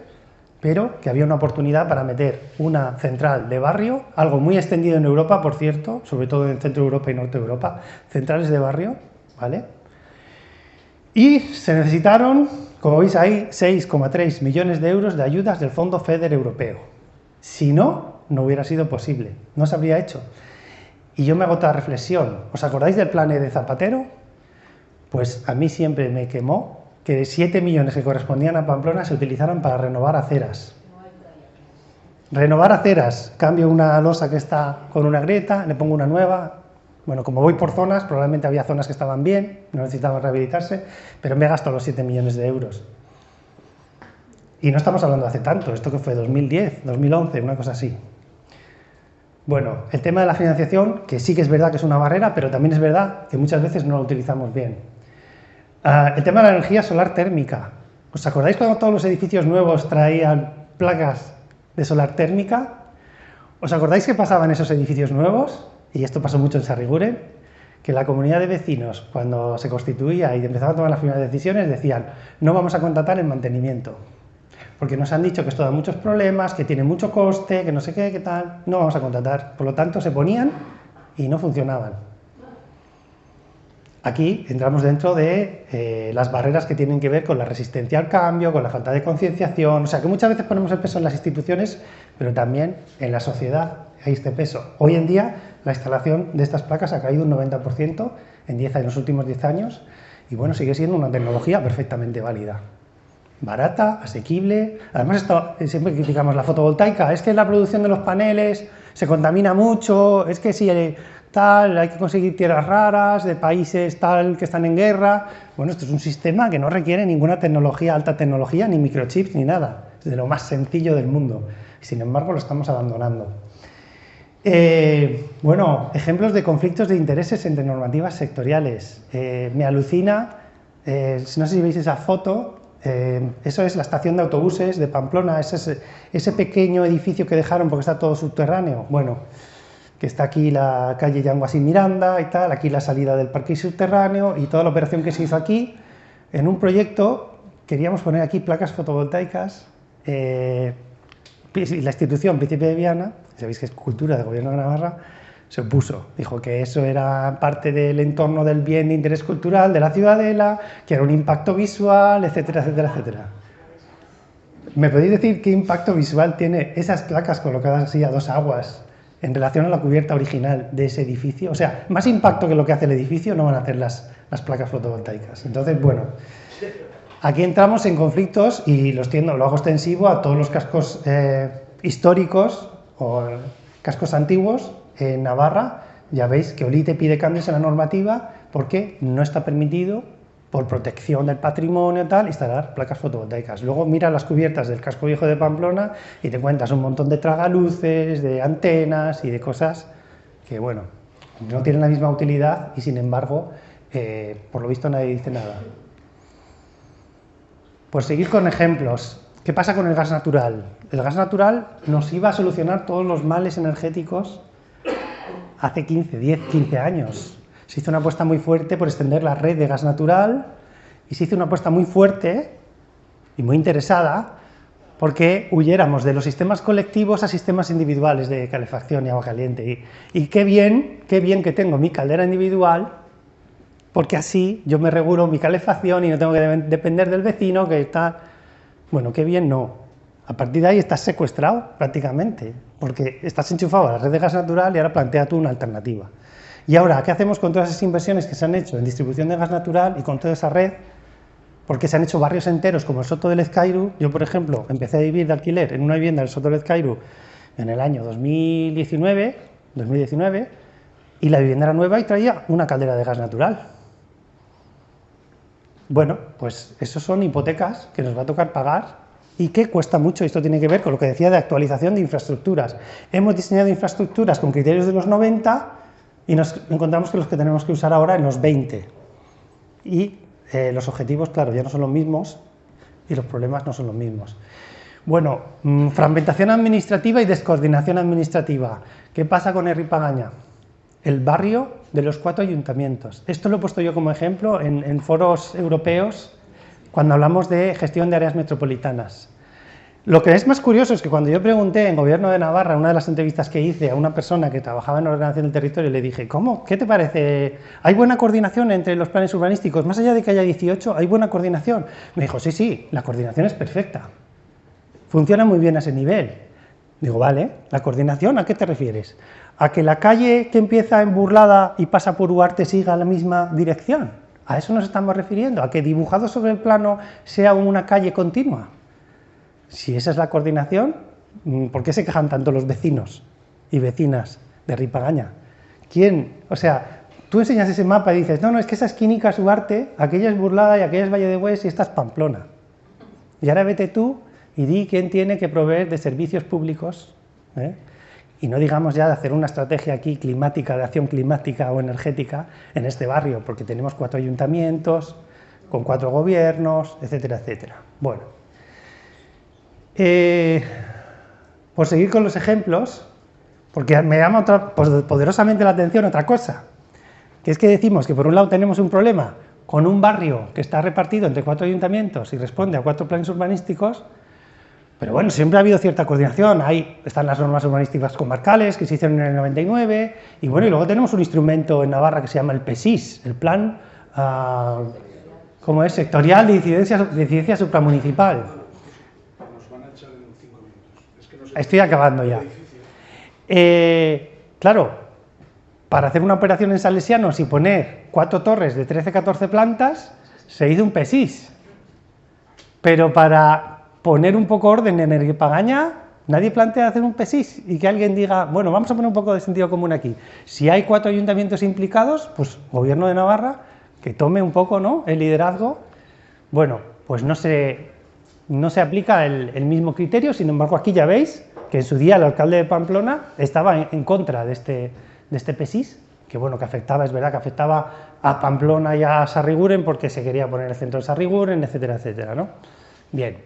pero que había una oportunidad para meter una central de barrio, algo muy extendido en Europa, por cierto, sobre todo en Centro Europa y Norte Europa, centrales de barrio, ¿vale? Y se necesitaron, como veis ahí, 6,3 millones de euros de ayudas del Fondo FEDER europeo. Si no, no hubiera sido posible, no se habría hecho. Y yo me hago otra reflexión. ¿Os acordáis del plan de Zapatero? Pues a mí siempre me quemó que 7 millones que correspondían a Pamplona se utilizaran para renovar aceras. Renovar aceras, cambio una losa que está con una grieta, le pongo una nueva. Bueno, como voy por zonas, probablemente había zonas que estaban bien, no necesitaban rehabilitarse, pero me gasto los 7 millones de euros. Y no estamos hablando de hace tanto, esto que fue 2010, 2011, una cosa así. Bueno, el tema de la financiación, que sí que es verdad que es una barrera, pero también es verdad que muchas veces no lo utilizamos bien. El tema de la energía solar térmica. ¿Os acordáis cuando todos los edificios nuevos traían placas de solar térmica? ¿Os acordáis qué pasaba en esos edificios nuevos? Y esto pasó mucho en Sarriguren, que la comunidad de vecinos, cuando se constituía y empezaban a tomar las primeras decisiones, decían: no vamos a contratar el mantenimiento, porque nos han dicho que esto da muchos problemas, que tiene mucho coste, que no sé qué, qué tal, no vamos a contratar. Por lo tanto, se ponían y no funcionaban. Aquí entramos dentro de las barreras que tienen que ver con la resistencia al cambio, con la falta de concienciación, o sea que muchas veces ponemos el peso en las instituciones, pero también en la sociedad hay este peso. Hoy en día la instalación de estas placas ha caído un 90% en los últimos 10 años, y bueno, sigue siendo una tecnología perfectamente válida. barata, asequible. Además, esto, siempre criticamos la fotovoltaica, es que la producción de los paneles se contamina mucho, es que si tal, hay que conseguir tierras raras de países tal que están en guerra. Bueno, esto es un sistema que no requiere ninguna tecnología, alta tecnología, ni microchips, ni nada. Es de lo más sencillo del mundo. Sin embargo, lo estamos abandonando. Bueno, ejemplos de conflictos de intereses entre normativas sectoriales. Me alucina, no sé si veis esa foto, eso es la estación de autobuses de Pamplona, ese pequeño edificio que dejaron porque está todo subterráneo. Bueno, que está aquí la calle Yanguas y Miranda y tal, aquí la salida del parque subterráneo y toda la operación que se hizo aquí. En un proyecto queríamos poner aquí placas fotovoltaicas, la institución Príncipe de Viana, sabéis que es cultura del Gobierno de Navarra, se opuso, dijo que eso era parte del entorno del bien de interés cultural de la ciudadela, que era un impacto visual, etcétera, etcétera, etcétera. ¿Me podéis decir qué impacto visual tiene esas placas colocadas así a dos aguas en relación a la cubierta original de ese edificio? O sea, más impacto que lo que hace el edificio no van a hacer las placas fotovoltaicas. Entonces, bueno, aquí entramos en conflictos y lo hago extensivo a todos los cascos históricos o cascos antiguos en Navarra. Ya veis que OLITE pide cambios en la normativa porque no está permitido, por protección del patrimonio tal, instalar placas fotovoltaicas. Luego mira las cubiertas del casco viejo de Pamplona y te encuentras un montón de tragaluces, de antenas y de cosas que, bueno, no tienen la misma utilidad y, sin embargo, por lo visto nadie dice nada. Por seguir con ejemplos, ¿qué pasa con el gas natural? El gas natural nos iba a solucionar todos los males energéticos hace 10, 15 años. Se hizo una apuesta muy fuerte por extender la red de gas natural y se hizo una apuesta muy fuerte y muy interesada porque huyéramos de los sistemas colectivos a sistemas individuales de calefacción y agua caliente. Y qué bien que tengo mi caldera individual, porque así yo me regulo mi calefacción y no tengo que depender del vecino que está... Bueno, qué bien no. A partir de ahí estás secuestrado prácticamente, porque estás enchufado a la red de gas natural y ahora plantea tú una alternativa. Y ahora, ¿qué hacemos con todas esas inversiones que se han hecho en distribución de gas natural y con toda esa red? Porque se han hecho barrios enteros como el Soto del Ezcairu. Yo, por ejemplo, empecé a vivir de alquiler en una vivienda del Soto del Ezcairu en el año 2019, y la vivienda era nueva y traía una caldera de gas natural. Bueno, pues esos son hipotecas que nos va a tocar pagar y que cuesta mucho. Esto tiene que ver con lo que decía de actualización de infraestructuras. Hemos diseñado infraestructuras con criterios de los 90 y nos encontramos que los que tenemos que usar ahora en los 20. Y los objetivos, claro, ya no son los mismos y los problemas no son los mismos. Bueno, fragmentación administrativa y descoordinación administrativa. ¿Qué pasa con Erri-Pagaña? El barrio de los 4 ayuntamientos. Esto lo he puesto yo como ejemplo en foros europeos cuando hablamos de gestión de áreas metropolitanas. Lo que es más curioso es que cuando yo pregunté en Gobierno de Navarra, en una de las entrevistas que hice a una persona que trabajaba en ordenación del territorio, le dije, ¿cómo? ¿Qué te parece? ¿Hay buena coordinación entre los planes urbanísticos? Más allá de que haya 18, ¿hay buena coordinación? Me dijo, sí, la coordinación es perfecta. Funciona muy bien a ese nivel. Digo, vale, ¿la coordinación a qué te refieres? ¿A que la calle que empieza en Burlada y pasa por Huarte siga la misma dirección? ¿A eso nos estamos refiriendo? ¿A que dibujado sobre el plano sea una calle continua? Si esa es la coordinación, ¿por qué se quejan tanto los vecinos y vecinas de Erri-Pagaña? ¿Quién? O sea, tú enseñas ese mapa y dices, no, es que esa esquínica es Huarte, aquella es Burlada y aquella es Valle de Hues y esta es Pamplona. Y ahora vete tú y di quién tiene que proveer de servicios públicos, y no digamos ya de hacer una estrategia aquí climática, de acción climática o energética en este barrio, porque tenemos 4 ayuntamientos, con 4 gobiernos, etcétera, etcétera. Bueno, por seguir con los ejemplos, porque me llama poderosamente la atención otra cosa, que es que decimos que por un lado tenemos un problema con un barrio que está repartido entre 4 ayuntamientos y responde a 4 planes urbanísticos, pero bueno, siempre ha habido cierta coordinación. Ahí están las normas urbanísticas comarcales que se hicieron en el 99, y bueno, y luego tenemos un instrumento en Navarra que se llama el PESIS, el Plan ¿cómo es? Sectorial de incidencia supramunicipal. Nos van a echar en 5 minutos. Es que no sé. Estoy acabando ya. Claro, para hacer una operación en Salesianos y poner 4 torres de 13-14 plantas, se hizo un PESIS. Pero para poner un poco orden en Erguepagaña, nadie plantea hacer un PESIS y que alguien diga, bueno, vamos a poner un poco de sentido común aquí. Si hay 4 ayuntamientos implicados, pues Gobierno de Navarra, que tome un poco, ¿no?, el liderazgo. Bueno, pues no se aplica el mismo criterio, sin embargo aquí ya veis que en su día el alcalde de Pamplona estaba en contra de este PESIS, que bueno, que afectaba, es verdad que afectaba a Pamplona y a Sarriguren porque se quería poner el centro de Sarriguren, etcétera, etcétera, ¿no? Bien.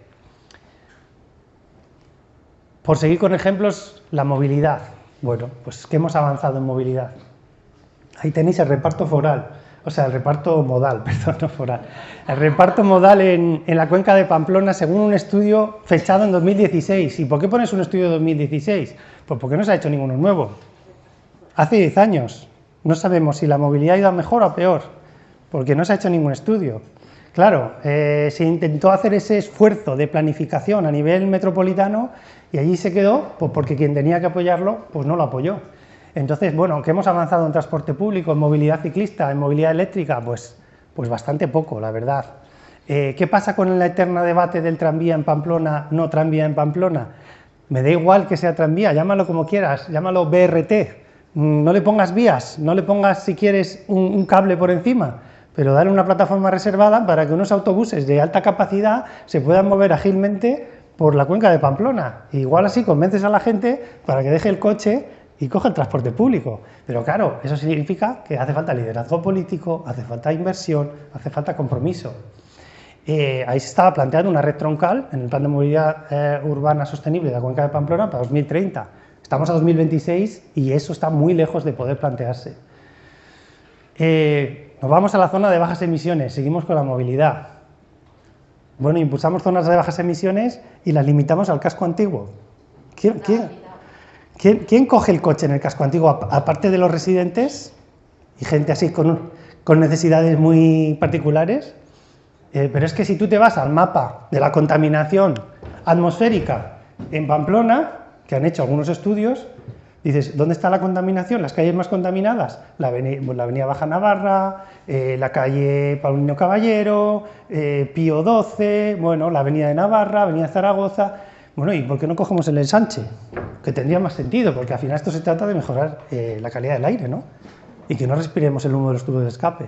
Por seguir con ejemplos, la movilidad. Bueno, pues que hemos avanzado en movilidad. Ahí tenéis el reparto foral, o sea, el reparto modal, perdón, no foral. El reparto modal en la cuenca de Pamplona según un estudio fechado en 2016. ¿Y por qué pones un estudio de 2016? Pues porque no se ha hecho ninguno nuevo. Hace 10 años. No sabemos si la movilidad ha ido a mejor o a peor, porque no se ha hecho ningún estudio. Claro, se intentó hacer ese esfuerzo de planificación a nivel metropolitano y allí se quedó, pues porque quien tenía que apoyarlo, pues no lo apoyó. Entonces, bueno, ¿qué hemos avanzado en transporte público, en movilidad ciclista, en movilidad eléctrica? Pues bastante poco, la verdad. ¿Qué pasa con el eterno debate del tranvía en Pamplona, no tranvía en Pamplona? Me da igual que sea tranvía, llámalo como quieras, llámalo BRT. No le pongas vías, no le pongas, si quieres, un cable por encima, pero dale una plataforma reservada para que unos autobuses de alta capacidad se puedan mover ágilmente por la cuenca de Pamplona. Igual así convences a la gente para que deje el coche y coja el transporte público. Pero claro, eso significa que hace falta liderazgo político, hace falta inversión, hace falta compromiso. Ahí se estaba planteando una red troncal en el Plan de Movilidad Urbana Sostenible de la cuenca de Pamplona para 2030. Estamos a 2026 y eso está muy lejos de poder plantearse. Nos vamos a la zona de bajas emisiones, seguimos con la movilidad. Bueno, impulsamos zonas de bajas emisiones y las limitamos al casco antiguo. ¿Quién coge el coche en el casco antiguo, aparte de los residentes y gente así con necesidades muy particulares? Pero es que si tú te vas al mapa de la contaminación atmosférica en Pamplona, que han hecho algunos estudios, dices, ¿dónde está la contaminación? Las calles más contaminadas, la avenida Baja Navarra, la calle Paulino Caballero, Pío XII, bueno, la avenida de Navarra, avenida Zaragoza. Bueno, ¿y por qué no cogemos el ensanche? Que tendría más sentido, porque al final esto se trata de mejorar la calidad del aire, ¿no? Y que no respiremos el humo de los tubos de escape.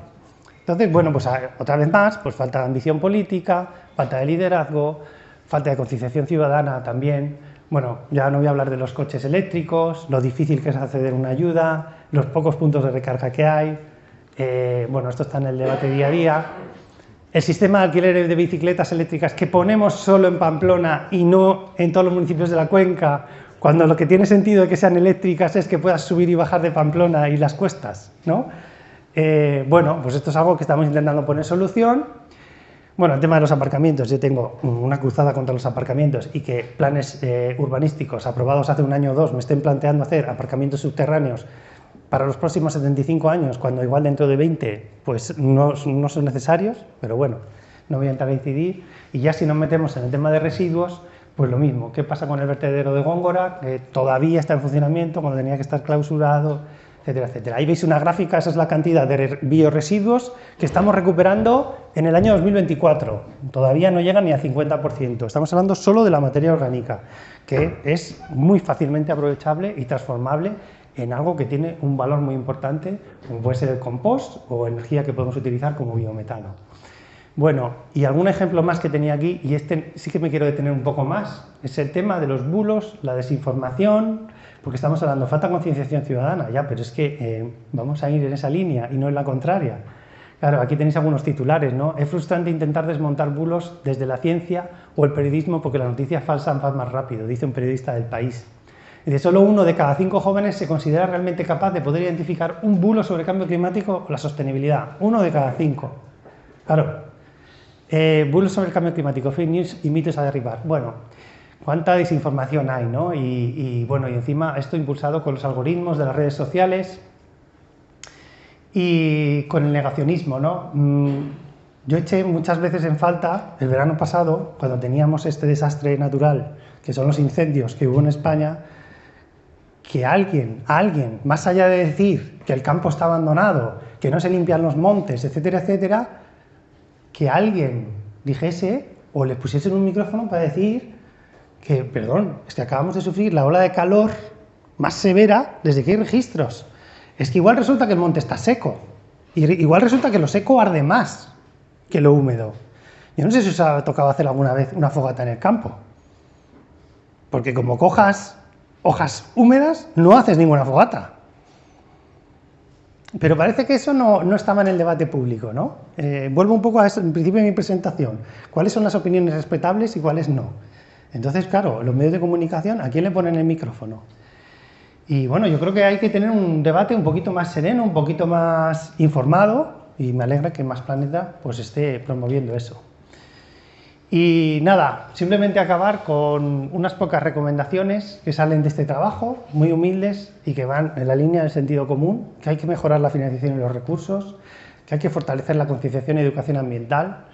Entonces, bueno, pues otra vez más, pues falta de ambición política, falta de liderazgo, falta de concienciación ciudadana también. Bueno, ya no voy a hablar de los coches eléctricos, lo difícil que es acceder a una ayuda, los pocos puntos de recarga que hay. Bueno, esto está en el debate día a día. El sistema de alquiler de bicicletas eléctricas que ponemos solo en Pamplona y no en todos los municipios de la cuenca, cuando lo que tiene sentido de que sean eléctricas es que puedas subir y bajar de Pamplona y las cuestas, ¿no? Bueno, pues esto es algo que estamos intentando poner solución. Bueno, el tema de los aparcamientos, yo tengo una cruzada contra los aparcamientos y que planes urbanísticos aprobados hace un año o dos me estén planteando hacer aparcamientos subterráneos para los próximos 75 años, cuando igual dentro de 20 pues no son necesarios, pero bueno, no voy a entrar a incidir. Y ya si nos metemos en el tema de residuos, pues lo mismo. ¿Qué pasa con el vertedero de Góngora? Que todavía está en funcionamiento cuando tenía que estar clausurado, etcétera, etcétera. Ahí veis una gráfica, esa es la cantidad de bioresiduos que estamos recuperando en el año 2024. Todavía no llega ni al 50%. Estamos hablando solo de la materia orgánica, que es muy fácilmente aprovechable y transformable en algo que tiene un valor muy importante, como puede ser el compost o energía que podemos utilizar como biometano. Bueno, y algún ejemplo más que tenía aquí, y este sí que me quiero detener un poco más, es el tema de los bulos, la desinformación, porque estamos hablando, falta concienciación ciudadana, ya, pero es que vamos a ir en esa línea y no en la contraria. Claro, aquí tenéis algunos titulares, ¿no? Es frustrante intentar desmontar bulos desde la ciencia o el periodismo porque la noticia falsa va más rápido, dice un periodista del País. Y de solo 1 de cada 5 jóvenes se considera realmente capaz de poder identificar un bulo sobre el cambio climático o la sostenibilidad. 1 de cada 5. Claro. Bulos sobre el cambio climático, fake news y mitos a derribar. Bueno, cuánta desinformación hay, ¿no? Y bueno, y encima esto impulsado con los algoritmos de las redes sociales y con el negacionismo, ¿no? Yo eché muchas veces en falta, el verano pasado, cuando teníamos este desastre natural, que son los incendios que hubo en España, que alguien, más allá de decir que el campo está abandonado, que no se limpian los montes, etcétera, etcétera, que alguien dijese o les pusiesen un micrófono para decir que, perdón, es que acabamos de sufrir la ola de calor más severa desde que hay registros. Es que igual resulta que el monte está seco, y igual resulta que lo seco arde más que lo húmedo. Yo no sé si os ha tocado hacer alguna vez una fogata en el campo, porque como cojas hojas húmedas, no haces ninguna fogata. Pero parece que eso no estaba en el debate público, ¿no? Vuelvo un poco a eso, en principio de mi presentación. ¿Cuáles son las opiniones respetables y cuáles no? Entonces, claro, los medios de comunicación, ¿a quién le ponen el micrófono? Y bueno, yo creo que hay que tener un debate un poquito más sereno, un poquito más informado, y me alegra que Más Planeta pues esté promoviendo eso. Y nada, simplemente acabar con unas pocas recomendaciones que salen de este trabajo, muy humildes y que van en la línea del sentido común, que hay que mejorar la financiación y los recursos, que hay que fortalecer la concienciación y educación ambiental,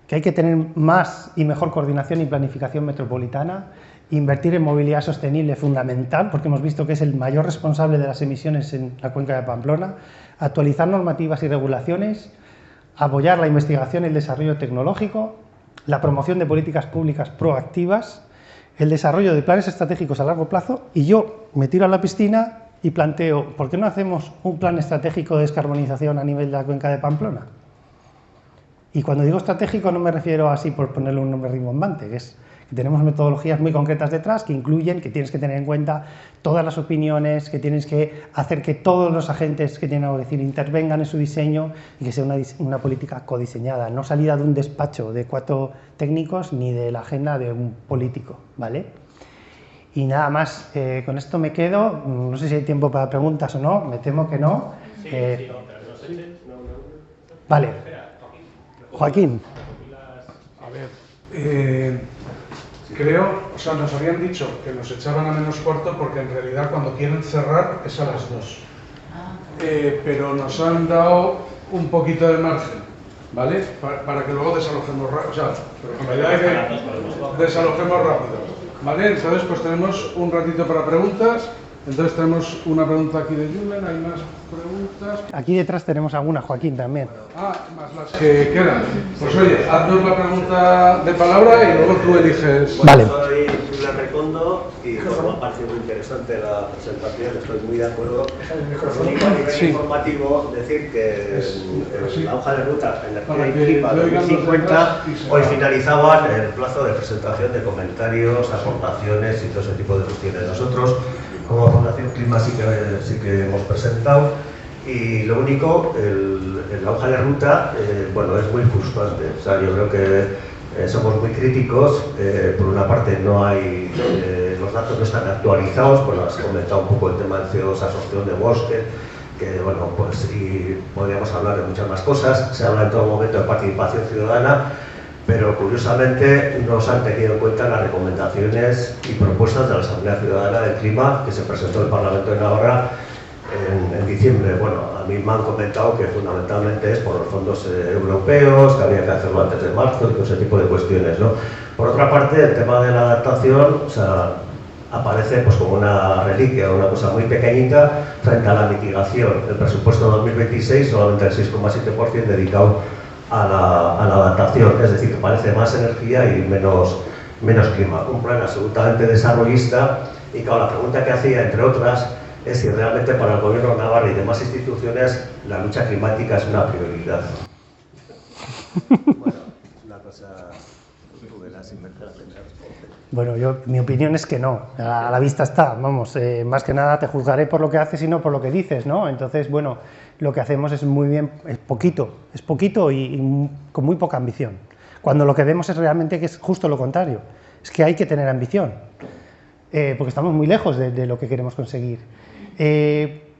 que hay que tener más y mejor coordinación y planificación metropolitana, invertir en movilidad sostenible fundamental, porque hemos visto que es el mayor responsable de las emisiones en la cuenca de Pamplona, actualizar normativas y regulaciones, apoyar la investigación y el desarrollo tecnológico, la promoción de políticas públicas proactivas, el desarrollo de planes estratégicos a largo plazo, y yo me tiro a la piscina y planteo, ¿por qué no hacemos un plan estratégico de descarbonización a nivel de la cuenca de Pamplona? Y cuando digo estratégico no me refiero así por ponerle un nombre rimbombante, que es que tenemos metodologías muy concretas detrás que incluyen que tienes que tener en cuenta todas las opiniones, que tienes que hacer que todos los agentes que tienen algo que decir intervengan en su diseño y que sea una política codiseñada, no salida de un despacho de 4 técnicos ni de la agenda de un político, ¿vale? Y nada más, con esto me quedo, no sé si hay tiempo para preguntas o no, me temo que no. Vale. Joaquín. A ver, creo, o sea, nos habían dicho que nos echaban a menos cuarto porque en realidad cuando quieren cerrar es a las 2. Pero nos han dado un poquito de margen, ¿vale? Para que luego desalojemos rápido, o sea, pero la idea es que desalojemos rápido, ¿vale? Entonces, pues tenemos un ratito para preguntas. Entonces tenemos una pregunta aquí de Julen, hay más preguntas. Aquí detrás tenemos alguna, Joaquín, también. Más las que quedan. Pues oye, haznos la pregunta de palabra y luego tú eliges. Vale. Soy Julen Recondo y me ha parecido muy interesante la presentación, estoy muy de acuerdo. Lo único a nivel informativo, decir que la hoja de ruta Energía y Clima 2050 hoy finalizaban el plazo de presentación de comentarios, aportaciones y todo ese tipo de cuestiones. Nosotros, como Fundación Clima, sí que hemos presentado, y lo único, la hoja de ruta, bueno, es muy frustrante. O sea, yo creo que somos muy críticos. Por una parte, no hay, los datos no están actualizados. Bueno, has comentado un poco el tema del CO2, absorción de bosque, que bueno, pues y podríamos hablar de muchas más cosas. Se habla en todo momento de participación ciudadana, pero curiosamente no se han tenido en cuenta las recomendaciones y propuestas de la Asamblea Ciudadana del Clima que se presentó en el Parlamento de Navarra en diciembre. Bueno, a mí me han comentado que fundamentalmente es por los fondos europeos, que había que hacerlo antes de marzo y todo ese tipo de cuestiones, ¿no? Por otra parte, el tema de la adaptación, o sea, aparece pues como una reliquia, una cosa muy pequeñita frente a la mitigación. El presupuesto 2026 solamente el 6,7% dedicado a la adaptación, es decir, que parece más energía y menos clima. Un plan absolutamente desarrollista y claro, la pregunta que hacía, entre otras, es si realmente para el Gobierno de Navarra y demás instituciones la lucha climática es una prioridad. Bueno, es una cosa... Bueno, mi opinión es que no, a la vista está, vamos, más que nada te juzgaré por lo que haces y no por lo que dices, ¿no? Entonces, bueno, lo que hacemos es muy bien, es poquito y con muy poca ambición, cuando lo que vemos es realmente que es justo lo contrario, es que hay que tener ambición, porque estamos muy lejos de lo que queremos conseguir.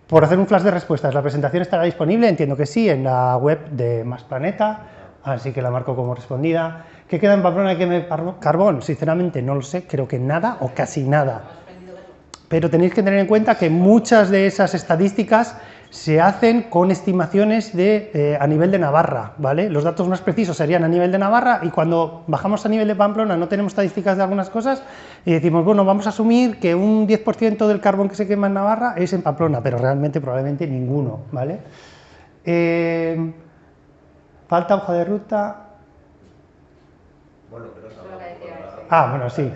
Por hacer un flash de respuestas, ¿la presentación estará disponible? Entiendo que sí, en la web de Más Planeta, así que la marco como respondida. ¿Qué queda en Pamplona de quema de carbón? Sinceramente no lo sé, creo que nada o casi nada. Pero tenéis que tener en cuenta que muchas de esas estadísticas se hacen con estimaciones a nivel de Navarra, ¿vale? Los datos más precisos serían a nivel de Navarra y cuando bajamos a nivel de Pamplona no tenemos estadísticas de algunas cosas y decimos, bueno, vamos a asumir que un 10% del carbón que se quema en Navarra es en Pamplona, pero realmente probablemente ninguno, ¿vale? Falta hoja de ruta. Bueno, pero eso no. Bueno, sí.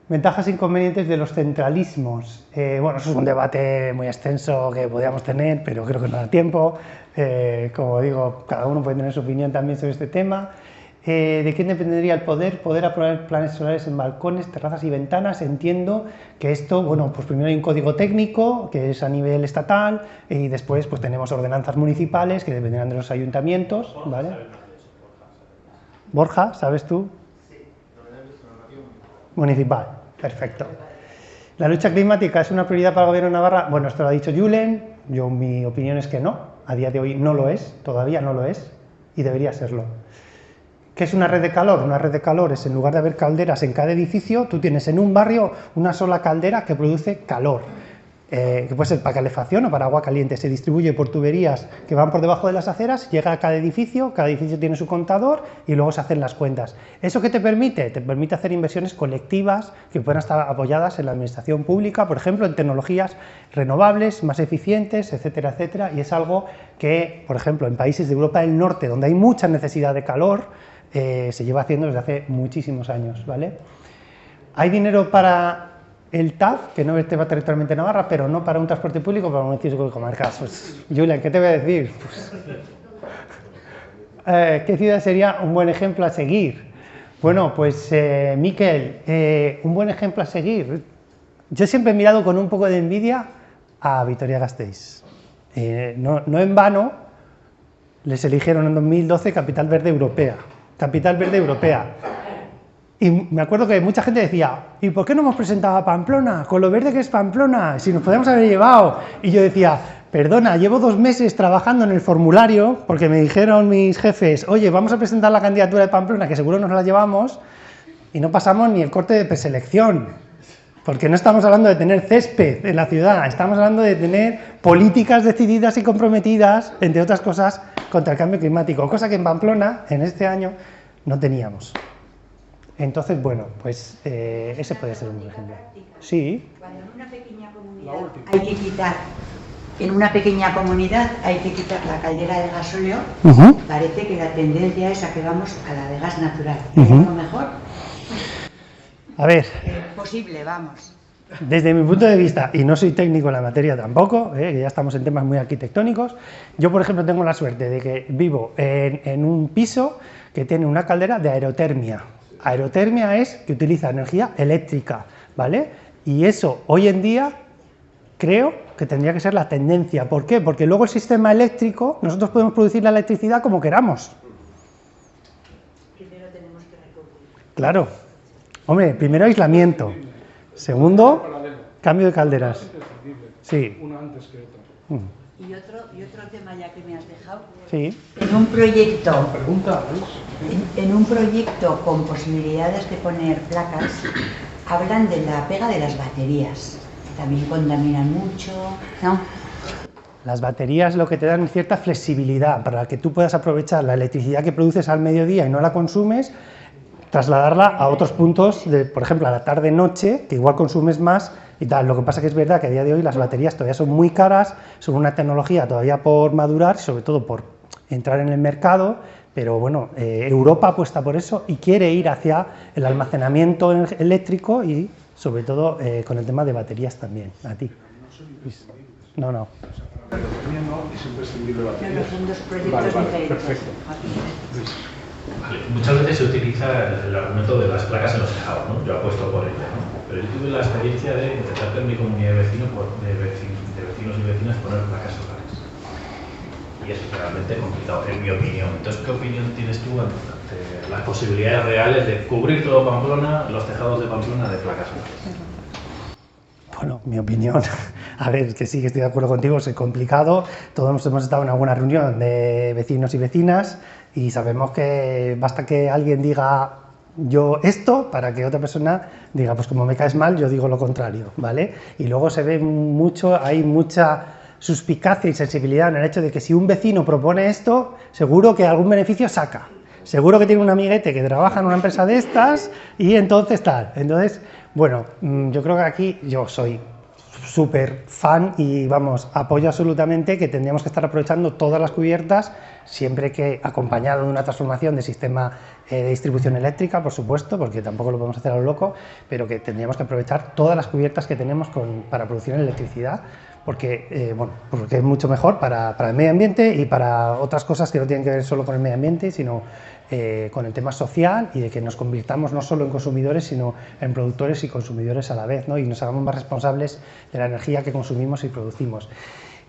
Ventajas e inconvenientes de los centralismos. Bueno, eso es un debate muy extenso que podríamos tener, pero creo que no da tiempo. Como digo, cada uno puede tener su opinión también sobre este tema. ¿De quién dependería el poder? Poder aprobar planes solares en balcones, terrazas y ventanas. Entiendo que esto, bueno, pues primero hay un código técnico que es a nivel estatal y después pues tenemos ordenanzas municipales que dependerán de los ayuntamientos, ¿vale? Borja, ¿sabes tú? Sí, municipal, perfecto. ¿La lucha climática es una prioridad para el Gobierno de Navarra? Bueno, esto lo ha dicho Julen, mi opinión es que no, a día de hoy no lo es, todavía no lo es y debería serlo. ¿Qué es una red de calor? Una red de calor es, en lugar de haber calderas en cada edificio, tú tienes en un barrio una sola caldera que produce calor, que puede ser para calefacción o para agua caliente, se distribuye por tuberías que van por debajo de las aceras, llega a cada edificio tiene su contador y luego se hacen las cuentas. ¿Eso qué te permite? Te permite hacer inversiones colectivas que puedan estar apoyadas en la administración pública, por ejemplo, en tecnologías renovables, más eficientes, etcétera, etcétera, y es algo que, por ejemplo, en países de Europa del Norte, donde hay mucha necesidad de calor, se lleva haciendo desde hace muchísimos años, ¿vale? Hay dinero para el TAF, que no vertebra territorialmente Navarra, pero no para un transporte público, para municipios y comarcas. Pues, Julián, ¿qué te voy a decir? Pues, ¿qué ciudad sería un buen ejemplo a seguir? Bueno, pues, Miquel, un buen ejemplo a seguir. Yo siempre he mirado con un poco de envidia a Vitoria-Gasteiz. No en vano les eligieron en 2012 Capital Verde Europea. Capital Verde Europea. Y me acuerdo que mucha gente decía, ¿y por qué no hemos presentado a Pamplona? Con lo verde que es Pamplona, si nos podemos haber llevado. Y yo decía, perdona, llevo 2 meses trabajando en el formulario, porque me dijeron mis jefes, oye, vamos a presentar la candidatura de Pamplona, que seguro nos la llevamos, y no pasamos ni el corte de preselección. Porque no estamos hablando de tener césped en la ciudad, estamos hablando de tener políticas decididas y comprometidas, entre otras cosas, contra el cambio climático, cosa que en Pamplona, en este año, no teníamos. Entonces, bueno, pues ese puede ser un buen ejemplo. Sí. Cuando en una pequeña comunidad hay que quitar, la caldera de gasóleo, parece que la tendencia es a que vamos a la de gas natural. ¿Es lo mejor? A ver. Posible, vamos. Desde mi punto de vista, y no soy técnico en la materia tampoco, que ya estamos en temas muy arquitectónicos, yo, por ejemplo, tengo la suerte de que vivo en un piso que tiene una caldera de aerotermia. Aerotermia es que utiliza energía eléctrica, ¿vale? Y eso, hoy en día, creo que tendría que ser la tendencia. ¿Por qué? Porque luego el sistema eléctrico, nosotros podemos producir la electricidad como queramos. Primero tenemos que recubrir. Claro. Hombre, primero aislamiento. Segundo, cambio de calderas. Sí. Una antes que otra. Y otro tema ya que me has dejado. Sí. En un proyecto. Pregunta, En un proyecto con posibilidades de poner placas, hablan de la pega de las baterías, que también contaminan mucho, ¿no? Las baterías lo que te dan cierta flexibilidad para que tú puedas aprovechar la electricidad que produces al mediodía y no la consumes, trasladarla a otros puntos, por ejemplo, a la tarde-noche, que igual consumes más y tal. Lo que pasa que es verdad que a día de hoy las baterías todavía son muy caras, son una tecnología todavía por madurar, sobre todo por entrar en el mercado, pero bueno, Europa apuesta por eso y quiere ir hacia el almacenamiento eléctrico y sobre todo con el tema de baterías también. A ti. No. No, es imprescindible baterías. No, son dos proyectos diferentes. Perfecto. Vale. Muchas veces se utiliza el argumento de las placas en los tejados, ¿no? Yo apuesto por ello, ¿no? Pero yo tuve la experiencia de intentar que en mi comunidad de vecinos y vecinas poner placas solares. Y es realmente complicado, en mi opinión. Entonces, ¿qué opinión tienes tú ante las posibilidades reales de cubrir todo Pamplona, los tejados de Pamplona, de placas solares? Bueno, mi opinión, a ver, que sí, que estoy de acuerdo contigo, es complicado. Todos hemos estado en alguna reunión de vecinos y vecinas y sabemos que basta que alguien diga yo esto para que otra persona diga, pues como me caes mal, yo digo lo contrario, ¿vale? Y luego se ve mucho, hay mucha suspicacia y sensibilidad en el hecho de que si un vecino propone esto, seguro que algún beneficio saca. Seguro que tiene un amiguete que trabaja en una empresa de estas y entonces tal. Entonces, bueno, yo creo que aquí yo soy súper fan y, vamos, apoyo absolutamente que tendríamos que estar aprovechando todas las cubiertas, siempre que acompañado de una transformación de sistema de distribución eléctrica, por supuesto, porque tampoco lo podemos hacer a lo loco, pero que tendríamos que aprovechar todas las cubiertas que tenemos para producir electricidad, porque, bueno, porque es mucho mejor para el medio ambiente y para otras cosas que no tienen que ver solo con el medio ambiente, sino con el tema social y de que nos convirtamos no solo en consumidores, sino en productores y consumidores a la vez, ¿no? Y nos hagamos más responsables de la energía que consumimos y producimos.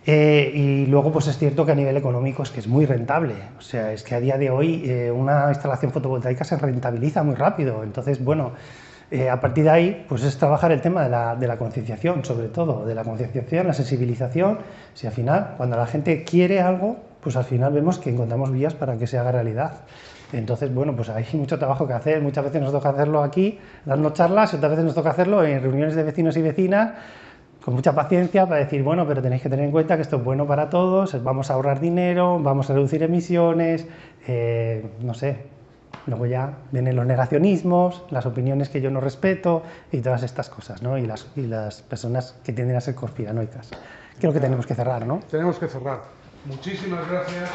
Y luego, pues es cierto que a nivel económico es que es muy rentable, o sea, es que a día de hoy una instalación fotovoltaica se rentabiliza muy rápido, entonces, bueno, a partir de ahí, pues es trabajar el tema de la concienciación, sobre todo, de la concienciación, la sensibilización. Si al final, cuando la gente quiere algo, pues al final vemos que encontramos vías para que se haga realidad. Entonces, bueno, pues hay mucho trabajo que hacer. Muchas veces nos toca hacerlo aquí, dando charlas, y otras veces nos toca hacerlo en reuniones de vecinos y vecinas, con mucha paciencia para decir, bueno, pero tenéis que tener en cuenta que esto es bueno para todos, vamos a ahorrar dinero, vamos a reducir emisiones, no sé. Luego ya vienen los negacionismos, las opiniones que yo no respeto y todas estas cosas, ¿no? Y las personas que tienden a ser conspiranoicas. Creo que tenemos que cerrar, ¿no? Tenemos que cerrar. Muchísimas gracias.